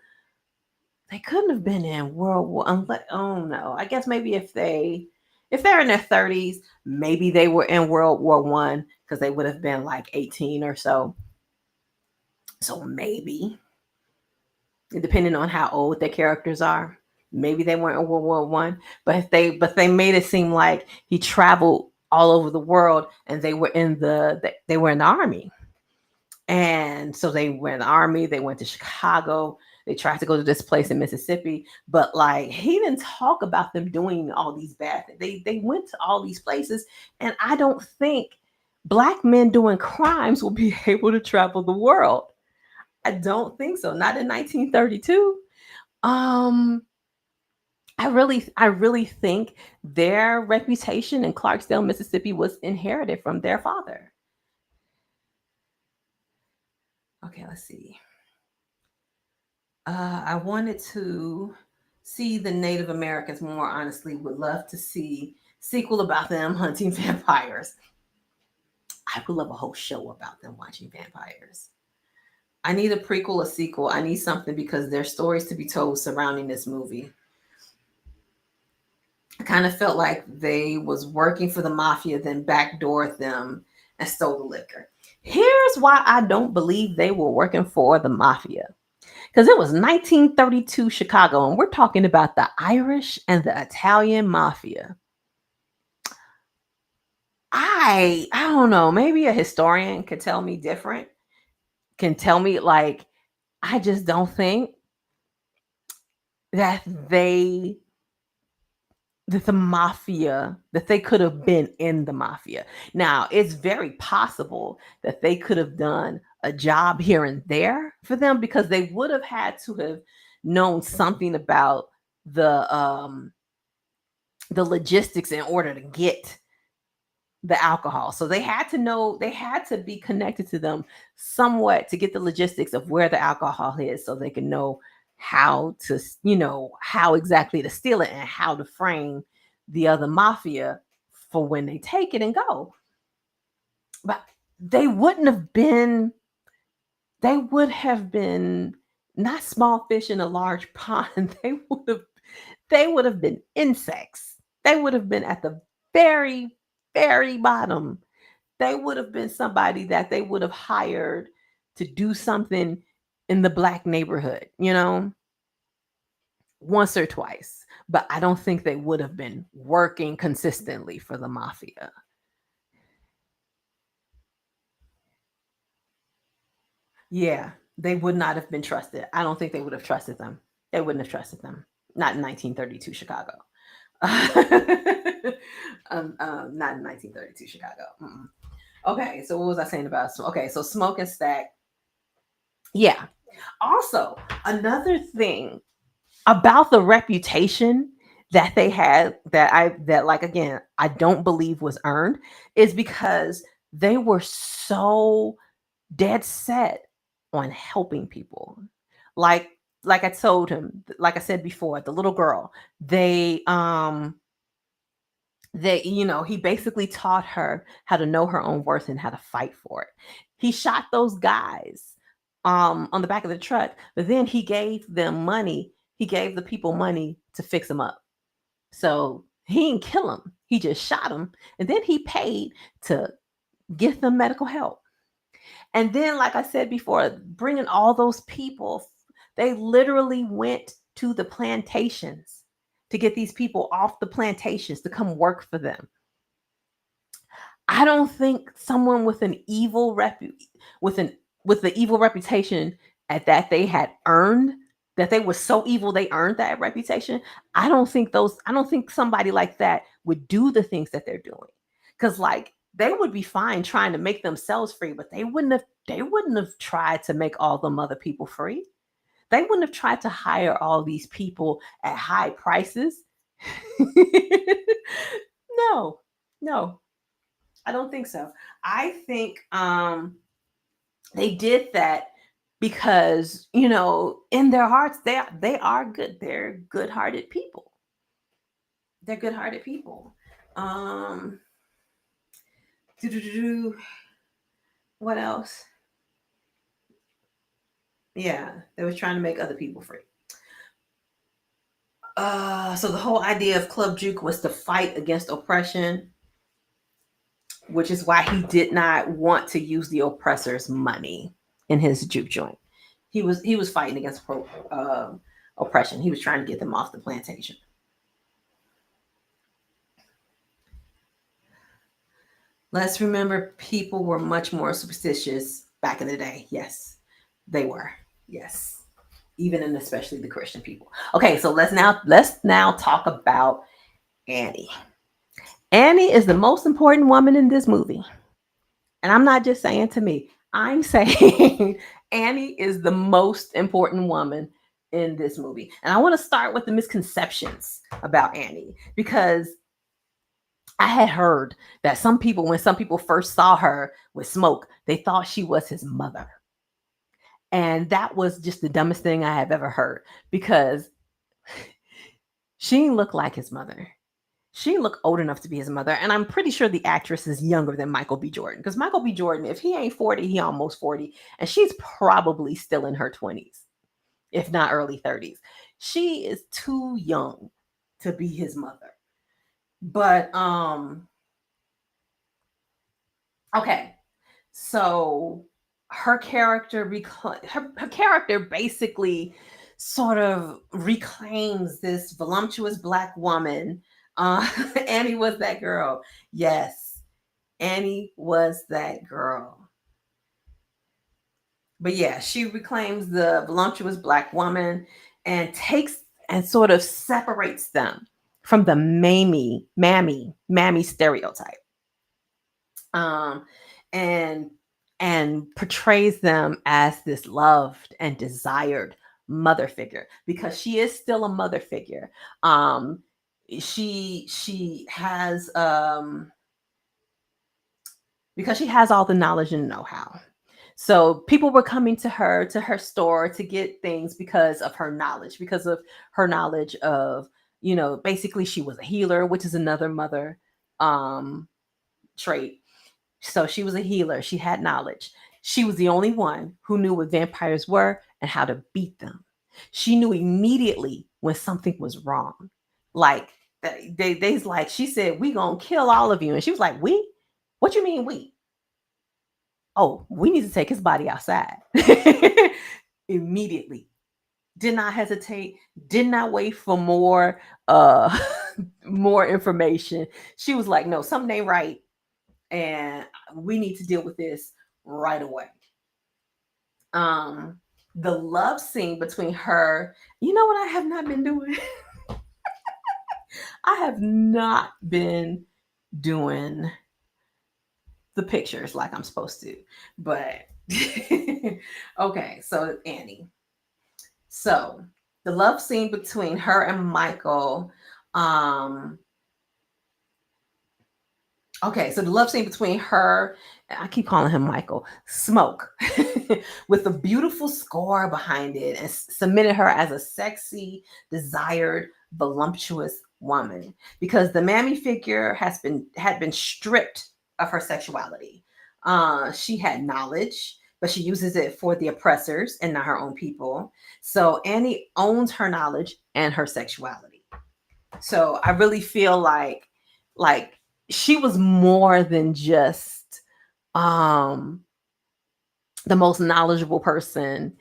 S1: they couldn't have been in World War. Oh no, I guess maybe if they're in their 30s, maybe they were in World War One, because they would have been like 18 or so. So maybe, depending on how old their characters are, maybe they weren't in World War One. But they made it seem like he traveled all over the world, and they were in the army. And so they were in the army, they went to Chicago, they tried to go to this place in Mississippi, but like, he didn't talk about them doing all these bad things. They went to all these places, and I don't think black men doing crimes will be able to travel the world. I don't think so. Not in 1932. Um I really think their reputation in Clarksdale, Mississippi was inherited from their father. Okay, let's see. I wanted to see the Native Americans more. Honestly, would love to see sequel about them hunting vampires. I would love a whole show about them watching vampires. I need a prequel, a sequel. I need something, because there's stories to be told surrounding this movie. I kind of felt like they was working for the mafia, then backdoored them and stole the liquor. Here's why I don't believe they were working for the mafia. Because it was 1932 Chicago, and we're talking about the Irish and the Italian mafia. I don't know, maybe a historian could tell me different, can tell me, like, I just don't think that the mafia, that they could have been in the mafia. Now, it's very possible that they could have done a job here and there for them, because they would have had to have known something about the um the logistics in order to get the alcohol. So they had to know, they had to be connected to them somewhat to get the logistics of where the alcohol is, so they can know how to, how exactly to steal it, and how to frame the other mafia for when they take it and go. But they wouldn't have been, they would have been not small fish in a large pond. They would have been insects. They would have been at the very, very bottom. They would have been somebody that they would have hired to do something in the black neighborhood, once or twice. But I don't think they would have been working consistently for the mafia. Yeah, they would not have been trusted. I don't think they would have trusted them. They wouldn't have trusted them. Not in 1932 Chicago. Not in 1932 Chicago. Mm-mm. Okay, so what was I saying about? Okay, so smoke and stack. Yeah. Also, another thing about the reputation that they had that like again I don't believe was earned is because they were so dead set on helping people. Like like I told him, like I said before, the little girl, he basically taught her how to know her own worth and how to fight for it. He shot those guys on the back of the truck, but then he gave them money. He gave the people money to fix them up. So he didn't kill them. He just shot them, and then he paid to get them medical help. And then, like I said before, bringing all those people, they literally went to the plantations to get these people off the plantations to come work for them. I don't think someone with an evil with an with the evil reputation at that they had earned, that they were so evil they earned that reputation. I don't think somebody like that would do the things that they're doing. Cuz like they would be fine trying to make themselves free, but they wouldn't have tried to make all them other people free. They wouldn't have tried to hire all these people at high prices. No. No. I don't think so. I think they did that because, in their hearts they are good. They're good-hearted people. They're good-hearted people. Um doo-doo-doo-doo. What else? Yeah, they was trying to make other people free. So the whole idea of Club Juke was to fight against oppression, which is why he did not want to use the oppressor's money in his juke joint. He was fighting against oppression. He was trying to get them off the plantation. Let's remember, people were much more superstitious back in the day. Yes, they were. Yes, even and especially the Christian people. Okay, so let's now talk about Annie. Annie is the most important woman in this movie. And I'm not just saying to me, I'm saying Annie is the most important woman in this movie. And I want to start with the misconceptions about Annie because I had heard that when some people first saw her with Smoke, they thought she was his mother. And that was just the dumbest thing I have ever heard because she didn't look like his mother. She looked old enough to be his mother, and I'm pretty sure the actress is younger than Michael B. Jordan. Because Michael B. Jordan, if he ain't 40, he almost 40, and she's probably still in her 20s, if not early 30s. She is too young to be his mother. But okay, so her character basically sort of reclaims this voluptuous black woman. Annie was that girl. Yes, Annie was that girl. But yeah, she reclaims the voluptuous black woman and takes and sort of separates them from the mammy stereotype. Um, and portrays them as this loved and desired mother figure because she is still a mother figure. Um, she has because she has all the knowledge and know-how. So people were coming to her store to get things because of her knowledge of, basically she was a healer, which is another mother um trait. So she was a healer. She had knowledge. She was the only one who knew what vampires were and how to beat them. She knew immediately when something was wrong. Like they's like, she said, "We gonna kill all of you," and she was like, "We? What you mean we? Oh, we need to take his body outside." Immediately. Did not hesitate. Did not wait for more information. She was like, "No, something ain't right, and we need to deal with this right away." Um, the love scene between her, you know what I have not been doing? I have not been doing the pictures like I'm supposed to. But okay, so Annie. So the love scene between her and Michael. Um, okay, so the love scene between her, I keep calling him Michael, Smoke, with a beautiful score behind it and submitted her as a sexy, desired, voluptuous woman because the mammy figure had been stripped of her sexuality. She had knowledge, but she uses it for the oppressors and not her own people. So Annie owns her knowledge and her sexuality. So I really feel like she was more than just um the most knowledgeable person.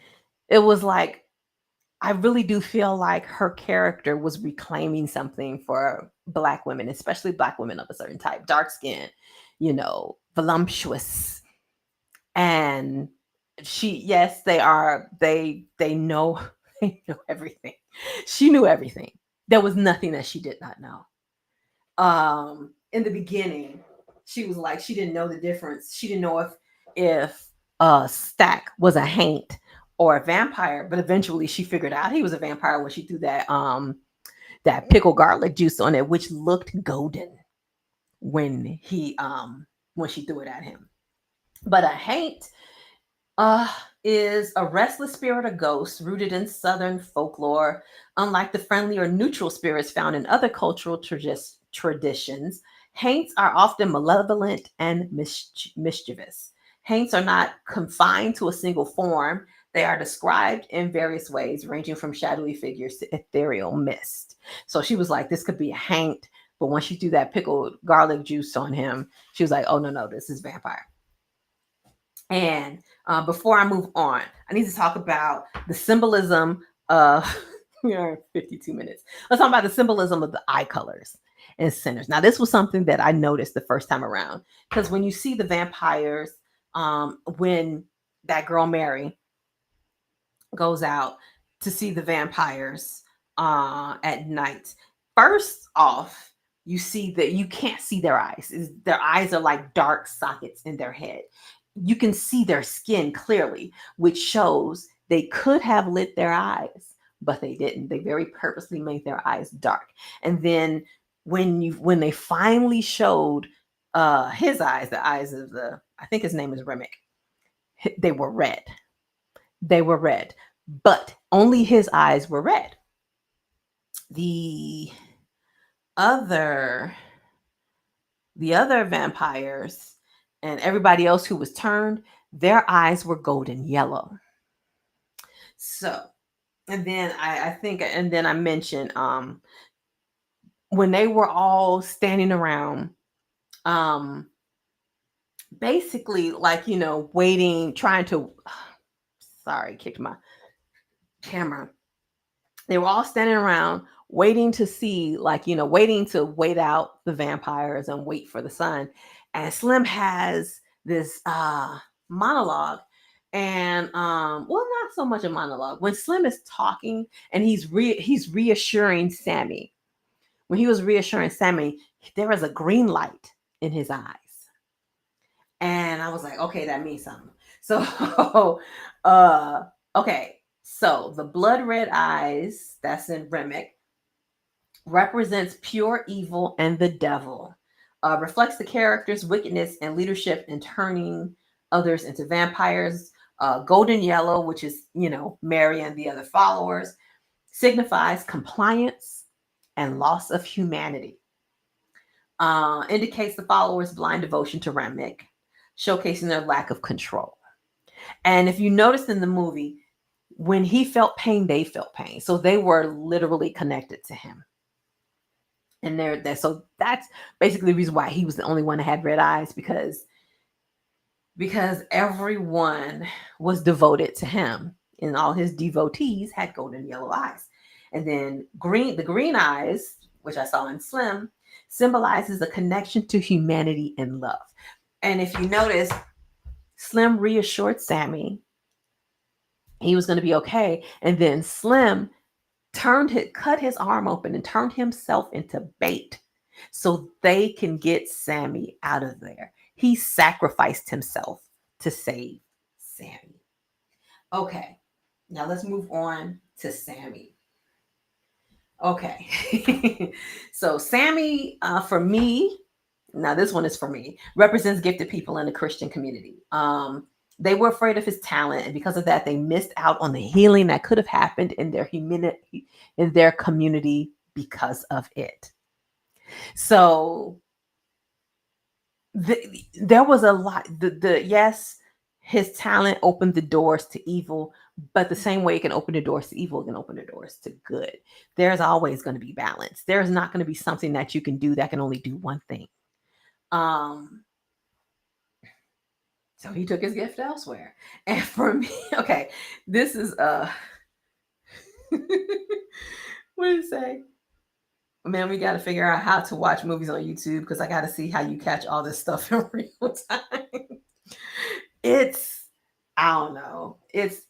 S1: It was like I really do feel like her character was reclaiming something for black women, especially black women of a certain type, dark skin, voluptuous. And yes, they know they know everything. She knew everything. There was nothing that she did not know. In the beginning she was like she didn't know the difference. She didn't know if Stack was a haint or a vampire, but eventually she figured out he was a vampire when she threw that pickle garlic juice on it, which looked golden when he when she threw it at him. But a haint uh, is a restless spirit or ghost rooted in Southern folklore. Unlike the friendly or neutral spirits found in other cultural traditions, haints are often malevolent and mischievous. Haints are not confined to a single form. They are described in various ways, ranging from shadowy figures to ethereal mist. So she was like, this could be a haint. But once she threw that pickled garlic juice on him, she was like, oh, no, no, this is vampire. And before I move on, I need to talk about the symbolism of, we are 52 minutes. Let's talk about the symbolism of the eye colors and centers. Now, this was something that I noticed the first time around, because when you see the vampires, when that girl Mary goes out to see the vampires at night, first off, you see that you can't see their eyes. Their eyes are like dark sockets in their head. You can see their skin clearly, which shows they could have lit their eyes, but they didn't. They very purposely made their eyes dark. And then when they finally showed his eyes, the eyes of I think his name is Remick, they were red. They were red, but only his eyes were red. The other the other vampires and everybody else who was turned, their eyes were golden yellow. So, and then I think, and then I mentioned when they were all standing around, um, basically like waiting, trying to. Sorry, kicked my camera. They were all standing around waiting to see, like, waiting to wait out the vampires and wait for the sun. And Slim has this monologue. And well, not so much a monologue. When Slim is talking and he's reassuring Sammy. When he was reassuring Sammy, there was a green light in his eyes. And I was like, okay, that means something. So okay. So the blood red eyes, that's in Remick, represents pure evil and the devil. Reflects the character's wickedness and leadership in turning others into vampires. Golden yellow, which is, Mary and the other followers, signifies compliance and loss of humanity. Indicates the followers' blind devotion to Remick, showcasing their lack of control. And if you noticed in the movie, when he felt pain, they felt pain. So they were literally connected to him. And so that's basically the reason why he was the only one that had red eyes, because everyone was devoted to him, and all his devotees had golden yellow eyes. And then the green eyes, which I saw in Slim, symbolizes a connection to humanity and love. And if you notice, Slim reassured Sammy He was going to be okay. And then Slim cut his arm open and turned himself into bait so they can get Sammy out of there. He sacrificed himself to save Sammy. Okay, now let's move on to Sammy. Okay, so Sammy, for me, now this one is for me, represents gifted people in the Christian community. They were afraid of his talent, and because of that, they missed out on the healing that could have happened in their humanity, in their community because of it. So there was a lot. The yes, his talent opened the doors to evil, but the same way it can open the doors to evil, it can open the doors to good. There's always going to be balance. There's not going to be something that you can do that can only do one thing. Um, so he took his gift elsewhere. And for me, okay, this is what did it say? Man, we got to figure out how to watch movies on YouTube because I got to see how you catch all this stuff in real time. It's, I don't know. It's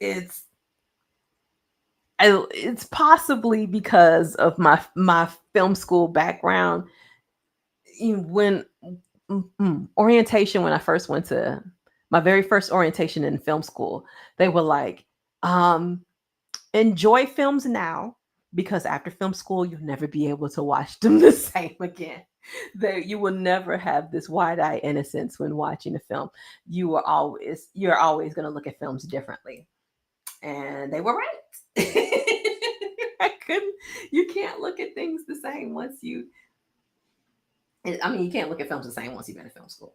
S1: possibly because of my film school background. When orientation, when I first went to my very first orientation in film school, they were like, enjoy films now because after film school you'll never be able to watch them the same again. That you will never have this wide-eyed innocence when watching a film. You're always going to look at films differently, and they were right. I couldn't. You can't look at things the same once you. I mean, you can't look at films the same once you've been in film school.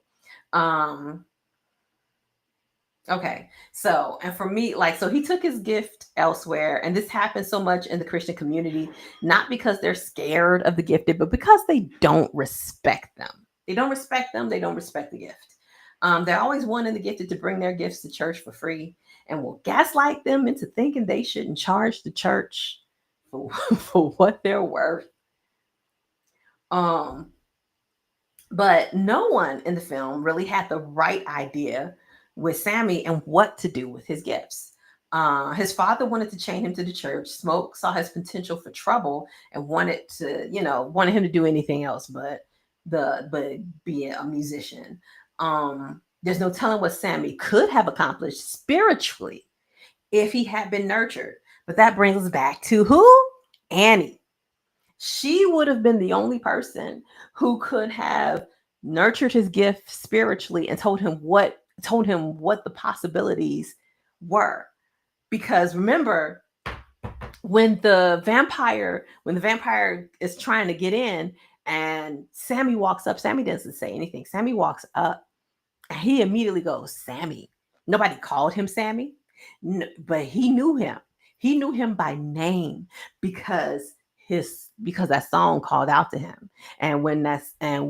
S1: Okay. So, and for me, like, so he took his gift elsewhere. And this happens so much in the Christian community, not because they're scared of the gifted, but because they don't respect them. They don't respect them. They don't respect the gift. They're always wanting the gifted to bring their gifts to church for free and will gaslight them into thinking they shouldn't charge the church for, for what they're worth. Um, but no one in the film really had the right idea with Sammy and what to do with his gifts. His father wanted to chain him to the church. Smoke saw his potential for trouble and wanted him to do anything else but be a musician. There's no telling what Sammy could have accomplished spiritually if he had been nurtured. But that brings us back to who? Annie. She would have been the only person who could have nurtured his gift spiritually and told him what the possibilities were. Because remember, when the vampire is trying to get in and Sammy walks up, Sammy doesn't say anything. Sammy walks up and he immediately goes, Sammy. Nobody called him Sammy, but he knew him. He knew him by name because that song called out to him. And when they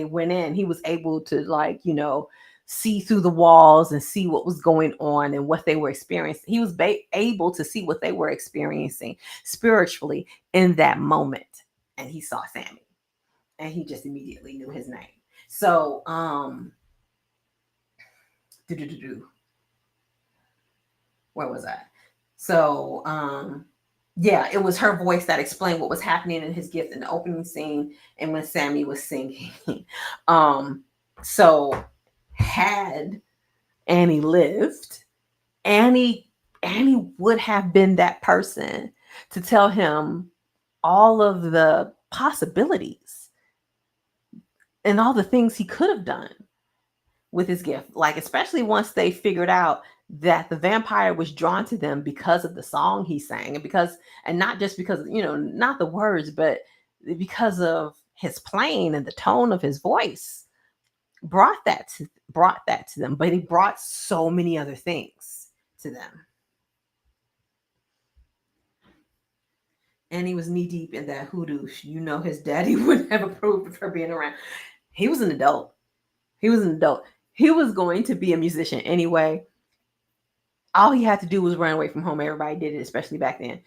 S1: went in, he was able to see through the walls and see what was going on and what they were experiencing. He was able to see what they were experiencing spiritually in that moment. And he saw Sammy and he just immediately knew his name. So, where was I? So, yeah, it was her voice that explained what was happening in his gift in the opening scene and when Sammy was singing. So had Annie lived, Annie would have been that person to tell him all of the possibilities and all the things he could have done with his gift. Like, especially once they figured out that the vampire was drawn to them because of the song he sang and not just because, not the words, but because of his playing and the tone of his voice brought that to them. But he brought so many other things to them. And he was knee deep in that hoodoo. His daddy wouldn't have approved of her being around. He was an adult. He was going to be a musician anyway. All he had to do was run away from home. Everybody did it, especially back then.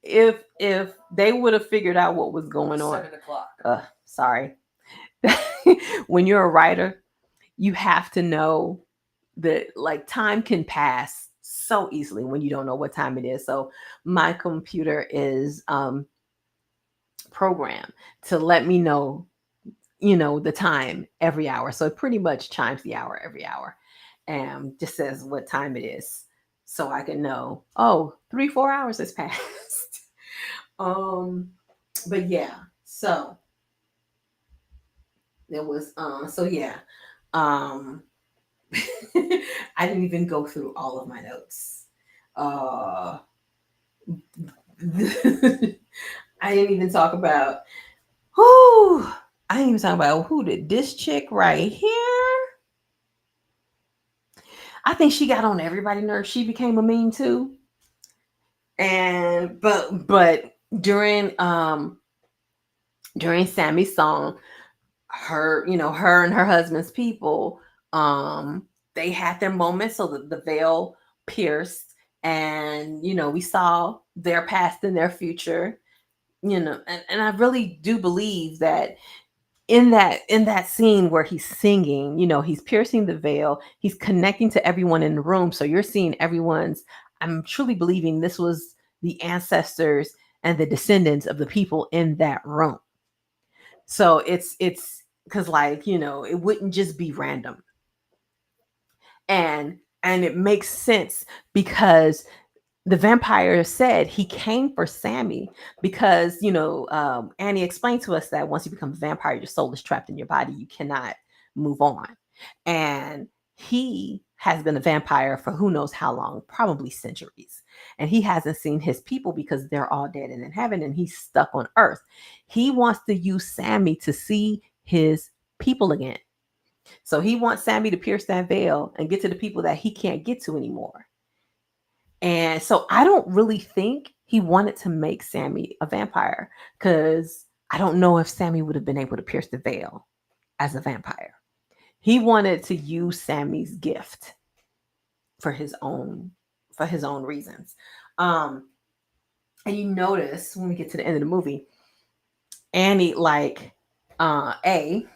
S1: If they would have figured out what was going on.
S2: 7:00.
S1: Sorry. When you're a writer, you have to know the like time can pass so easily when you don't know what time it is. So my computer is programmed to let me know, the time every hour. So it pretty much chimes the hour every hour and just says what time it is. So I can know, oh, 3, 4 hours has passed. um, but yeah, so there was so yeah. Um I didn't even go through all of my notes. Uh I didn't even talk about who I didn't even talk about who did this chick right here. I think she got on everybody's nerves. She became a meme too. And but during Sammy's song, her and her husband's people, um, they had their moments so that the veil pierced, and we saw their past and their future, and I really do believe that in that scene where he's singing, he's piercing the veil, he's connecting to everyone in the room. So you're seeing everyone's, I'm truly believing this was the ancestors and the descendants of the people in that room. So it's because, like, it wouldn't just be random. And it makes sense because the vampire said he came for Sammy because, Annie explained to us that once you become a vampire, your soul is trapped in your body. You cannot move on. And he has been a vampire for who knows how long, probably centuries. And he hasn't seen his people because they're all dead and in heaven, and he's stuck on earth. He wants to use Sammy to see his people again. So he wants Sammy to pierce that veil and get to the people that he can't get to anymore. And so I don't really think he wanted to make Sammy a vampire because I don't know if Sammy would have been able to pierce the veil as a vampire. He wanted to use Sammy's gift for his own reasons. Um, and you notice when we get to the end of the movie, Annie, like, A,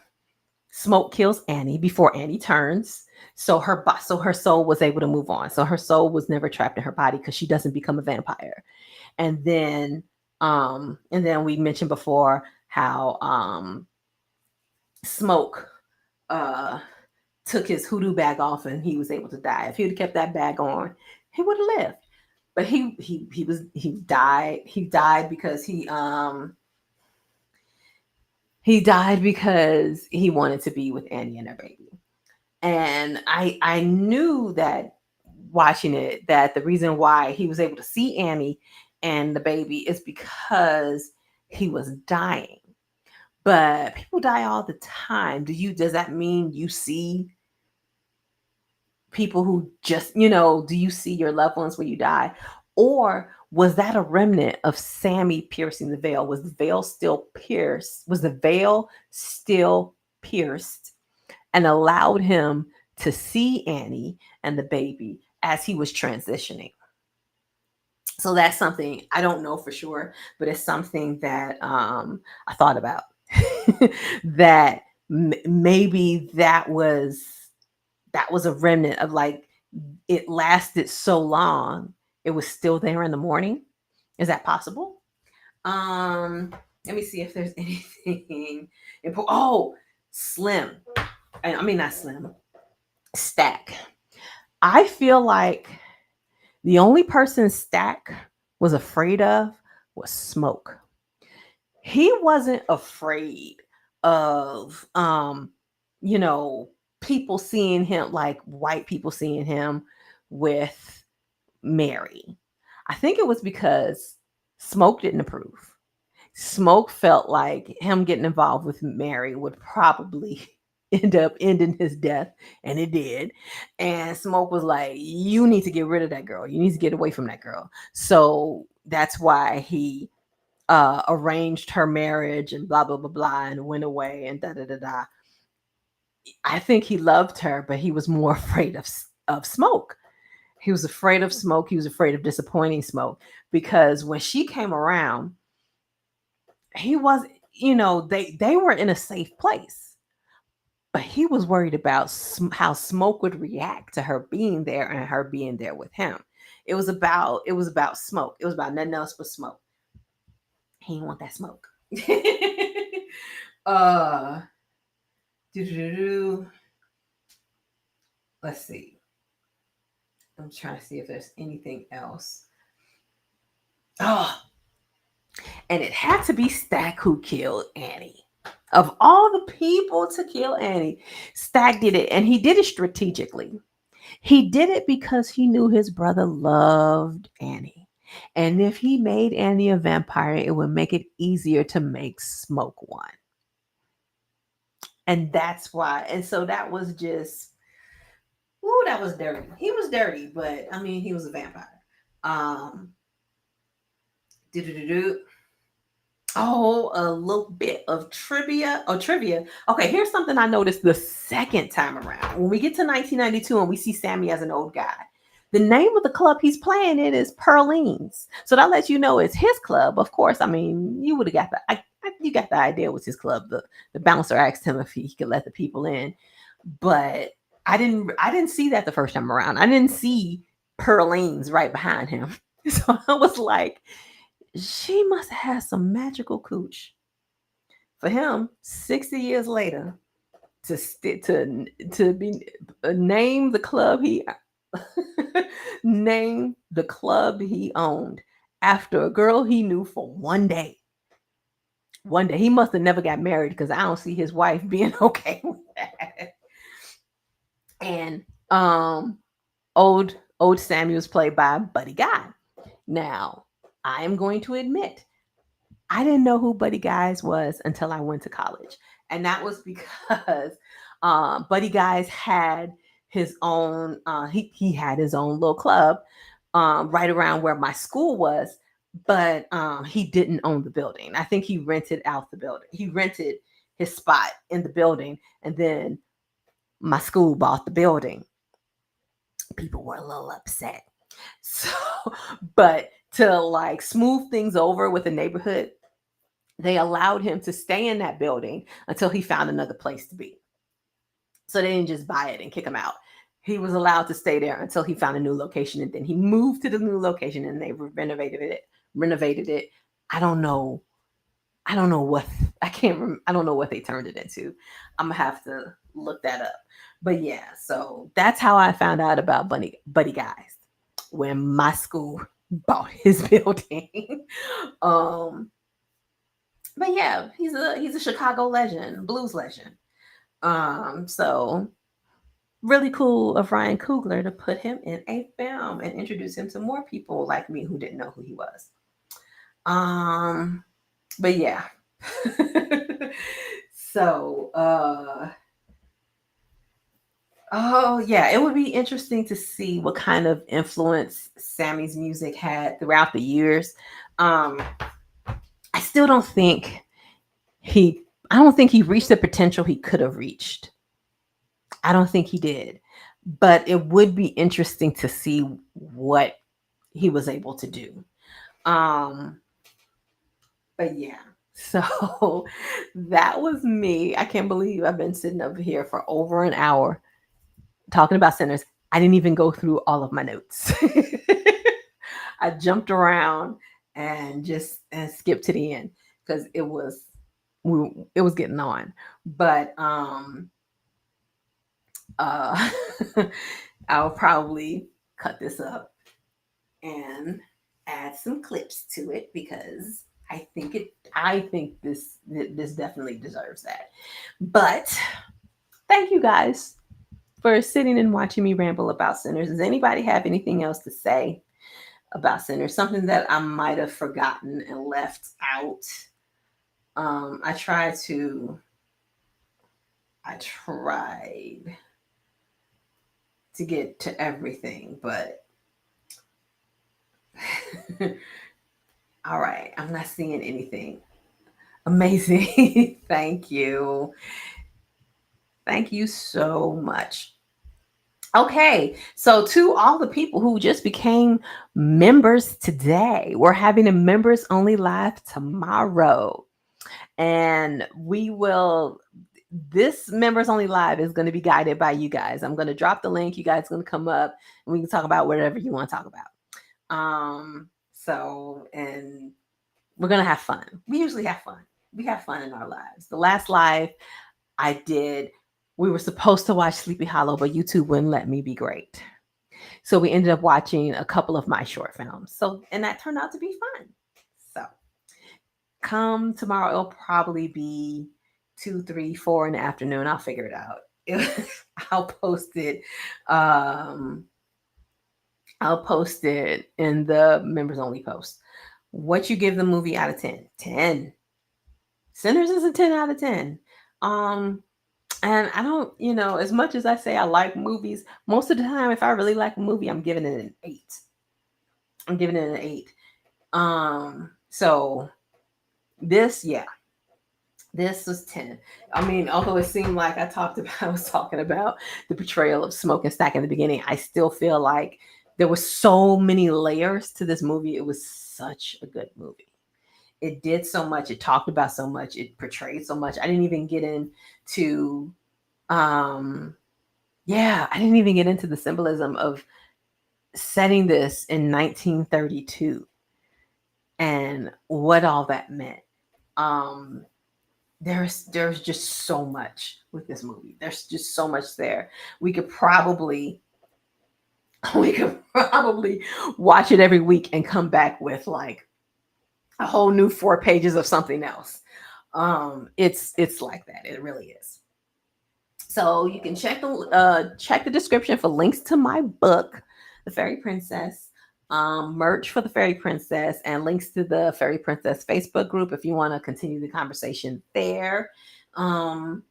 S1: Smoke kills Annie before Annie turns. So her soul was able to move on. So her soul was never trapped in her body because she doesn't become a vampire. And then we mentioned before how Smoke uh took his hoodoo bag off and he was able to die. If he would have kept that bag on, he would have lived. But he died because he wanted to be with Annie and her baby. And I knew that watching it, that the reason why he was able to see Annie and the baby is because he was dying. But people die all the time. Does that mean you see people who just, do you see your loved ones when you die? Or was that a remnant of Sammy piercing the veil? Was the veil still pierced? Was the veil still pierced and allowed him to see Annie and the baby as he was transitioning? So that's something I don't know for sure, but it's something that I thought about. That maybe that was a remnant of, like, it lasted so long, it was still there in the morning. Is that possible? Um, Let me see if there's anything important. Oh, Slim. I mean, not Slim. Stack. I feel like the only person Stack was afraid of was Smoke. He wasn't afraid of you know people seeing him, like white people seeing him with Mary. I think it was because Smoke didn't approve. Smoke felt like him getting involved with Mary would probably end up ending his death, and it did. And Smoke was like, you need to get rid of that girl. You need to get away from that girl. So that's why he arranged her marriage and blah blah blah blah and went away and da da da da. I think he loved her, but he was more afraid of Smoke. He was afraid of Smoke. He was afraid of disappointing Smoke because when she came around, he was, they were in a safe place. but he was worried about how Smoke would react to her being there and her being there with him. It was about Smoke. It was about nothing else but Smoke. He didn't want that smoke. uh, doo-doo-doo-doo. Let's see. I'm trying to see if there's anything else. Oh, and it had to be Stack who killed Annie. Of all the people to kill Annie, Stack did it, and he did it strategically. He did it because he knew his brother loved Annie. And if he made Annie a vampire, it would make it easier to make Smoke one. And that's why. And so that was just, ooh, that was dirty. He was dirty, but I mean, he was a vampire. Um, do. Oh, a little bit of trivia. Oh, trivia. Okay, here's something I noticed the second time around. When we get to 1992 and we see Sammy as an old guy, the name of the club he's playing in is Perlene's. So that lets you know it's his club. Of course, I mean, you would have got you got the idea it was his club. The bouncer asked him if he could let the people in, but I didn't see that the first time around. I didn't see Perlene's right behind him. So I was like, she must have had some magical cooch for him 60 years later to be name the club he name the club he owned after a girl he knew for one day. One day he must have never got married because I don't see his wife being okay with that. And old Sammy was played by Buddy Guy. Now I am going to admit I didn't know who Buddy Guys was until I went to college. And that was because Buddy Guys had his own, he had his own little club right around where my school was, but he didn't own the building. I think he rented out the building. He rented his spot in the building, and then my school bought the building. People were a little upset. So, but to like smooth things over with the neighborhood, they allowed him to stay in that building until he found another place to be. So they didn't just buy it and kick him out. He was allowed to stay there until he found a new location, and then he moved to the new location and they renovated it. Renovated it. I don't know. I don't know what I can't. I don't know what they turned it into. I'm gonna have to look that up. But yeah, so that's how I found out about Buddy Guys when my school bought his building. um, but yeah, he's a Chicago legend, blues legend. So really cool of Ryan Coogler to put him in a film and introduce him to more people like me who didn't know who he was. But yeah. So oh yeah, it would be interesting to see what kind of influence Sammy's music had throughout the years. Um, I still don't think he I don't think he reached the potential he could have reached. I don't think he did. But it would be interesting to see what he was able to do. Um, but yeah. So that was me. I can't believe I've been sitting over here for over an hour talking about Sinners. I didn't even go through all of my notes. I jumped around and just and skipped to the end because it was getting on. But uh I'll probably cut this up and add some clips to it because I think this definitely deserves that. But thank you guys for sitting and watching me ramble about Sinners. Does anybody have anything else to say about Sinners? Something that I might have forgotten and left out. I tried to get to everything, but all right, I'm not seeing anything amazing. Thank you. Thank you so much. Okay, so to all the people who just became members today, we're having a members only live tomorrow. And we will this members only live is going to be guided by you guys. I'm going to drop the link. You guys are going to come up and we can talk about whatever you want to talk about. And we're going to have fun. We usually have fun. We have fun in our lives. The last live I did, we were supposed to watch Sleepy Hollow, but YouTube wouldn't let me be great. So we ended up watching a couple of my short films. So, and that turned out to be fun. So come tomorrow, it'll probably be 2, 3, 4 in the afternoon. I'll figure it out. I'll post it. I'll post it in the members only post. What you give the movie out of 10? 10. Sinners is a 10 out of 10. And I don't, as much as I say I like movies, most of the time, if I really like a movie, I'm giving it an 8. I'm giving it an 8. So this was 10. I mean, although it seemed like I was talking about the portrayal of Smoke and Stack in the beginning, I still feel like there were so many layers to this movie. It was such a good movie. It did so much. It talked about so much. It portrayed so much. I didn't even get into, I didn't even get into the symbolism of setting this in 1932 and what all that meant. There's just so much with this movie. There's just so much there. We could probably watch it every week and come back with like a whole new 4 pages of something else. It's like that. It really is. So you can check the description for links to my book, The Fairy Princess, merch for the Fairy Princess, and links to the Fairy Princess Facebook group if you want to continue the conversation there. You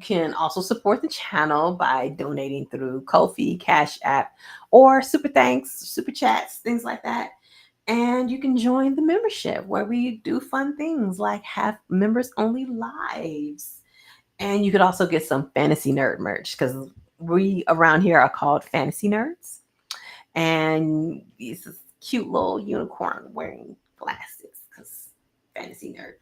S1: can also support the channel by donating through Ko-fi, Cash App, or Super Thanks, Super Chats, things like that. And you can join the membership where we do fun things like have members only lives. And you could also get some fantasy nerd merch because we around here are called fantasy nerds. And he's this cute little unicorn wearing glasses because fantasy nerd.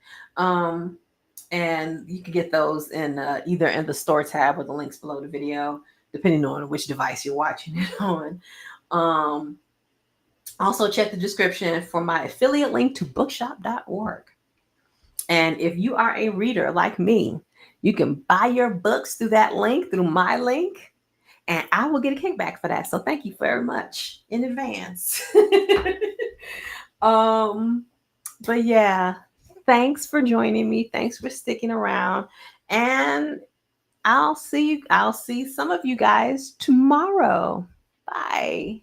S1: And you can get those in either in the store tab or the links below the video, depending on which device you're watching it on. Also, check the description for my affiliate link to bookshop.org. And if you are a reader like me, you can buy your books through that link, through my link, and I will get a kickback for that. So thank you very much in advance. But yeah, thanks for joining me. Thanks for sticking around. And I'll see some of you guys tomorrow. Bye.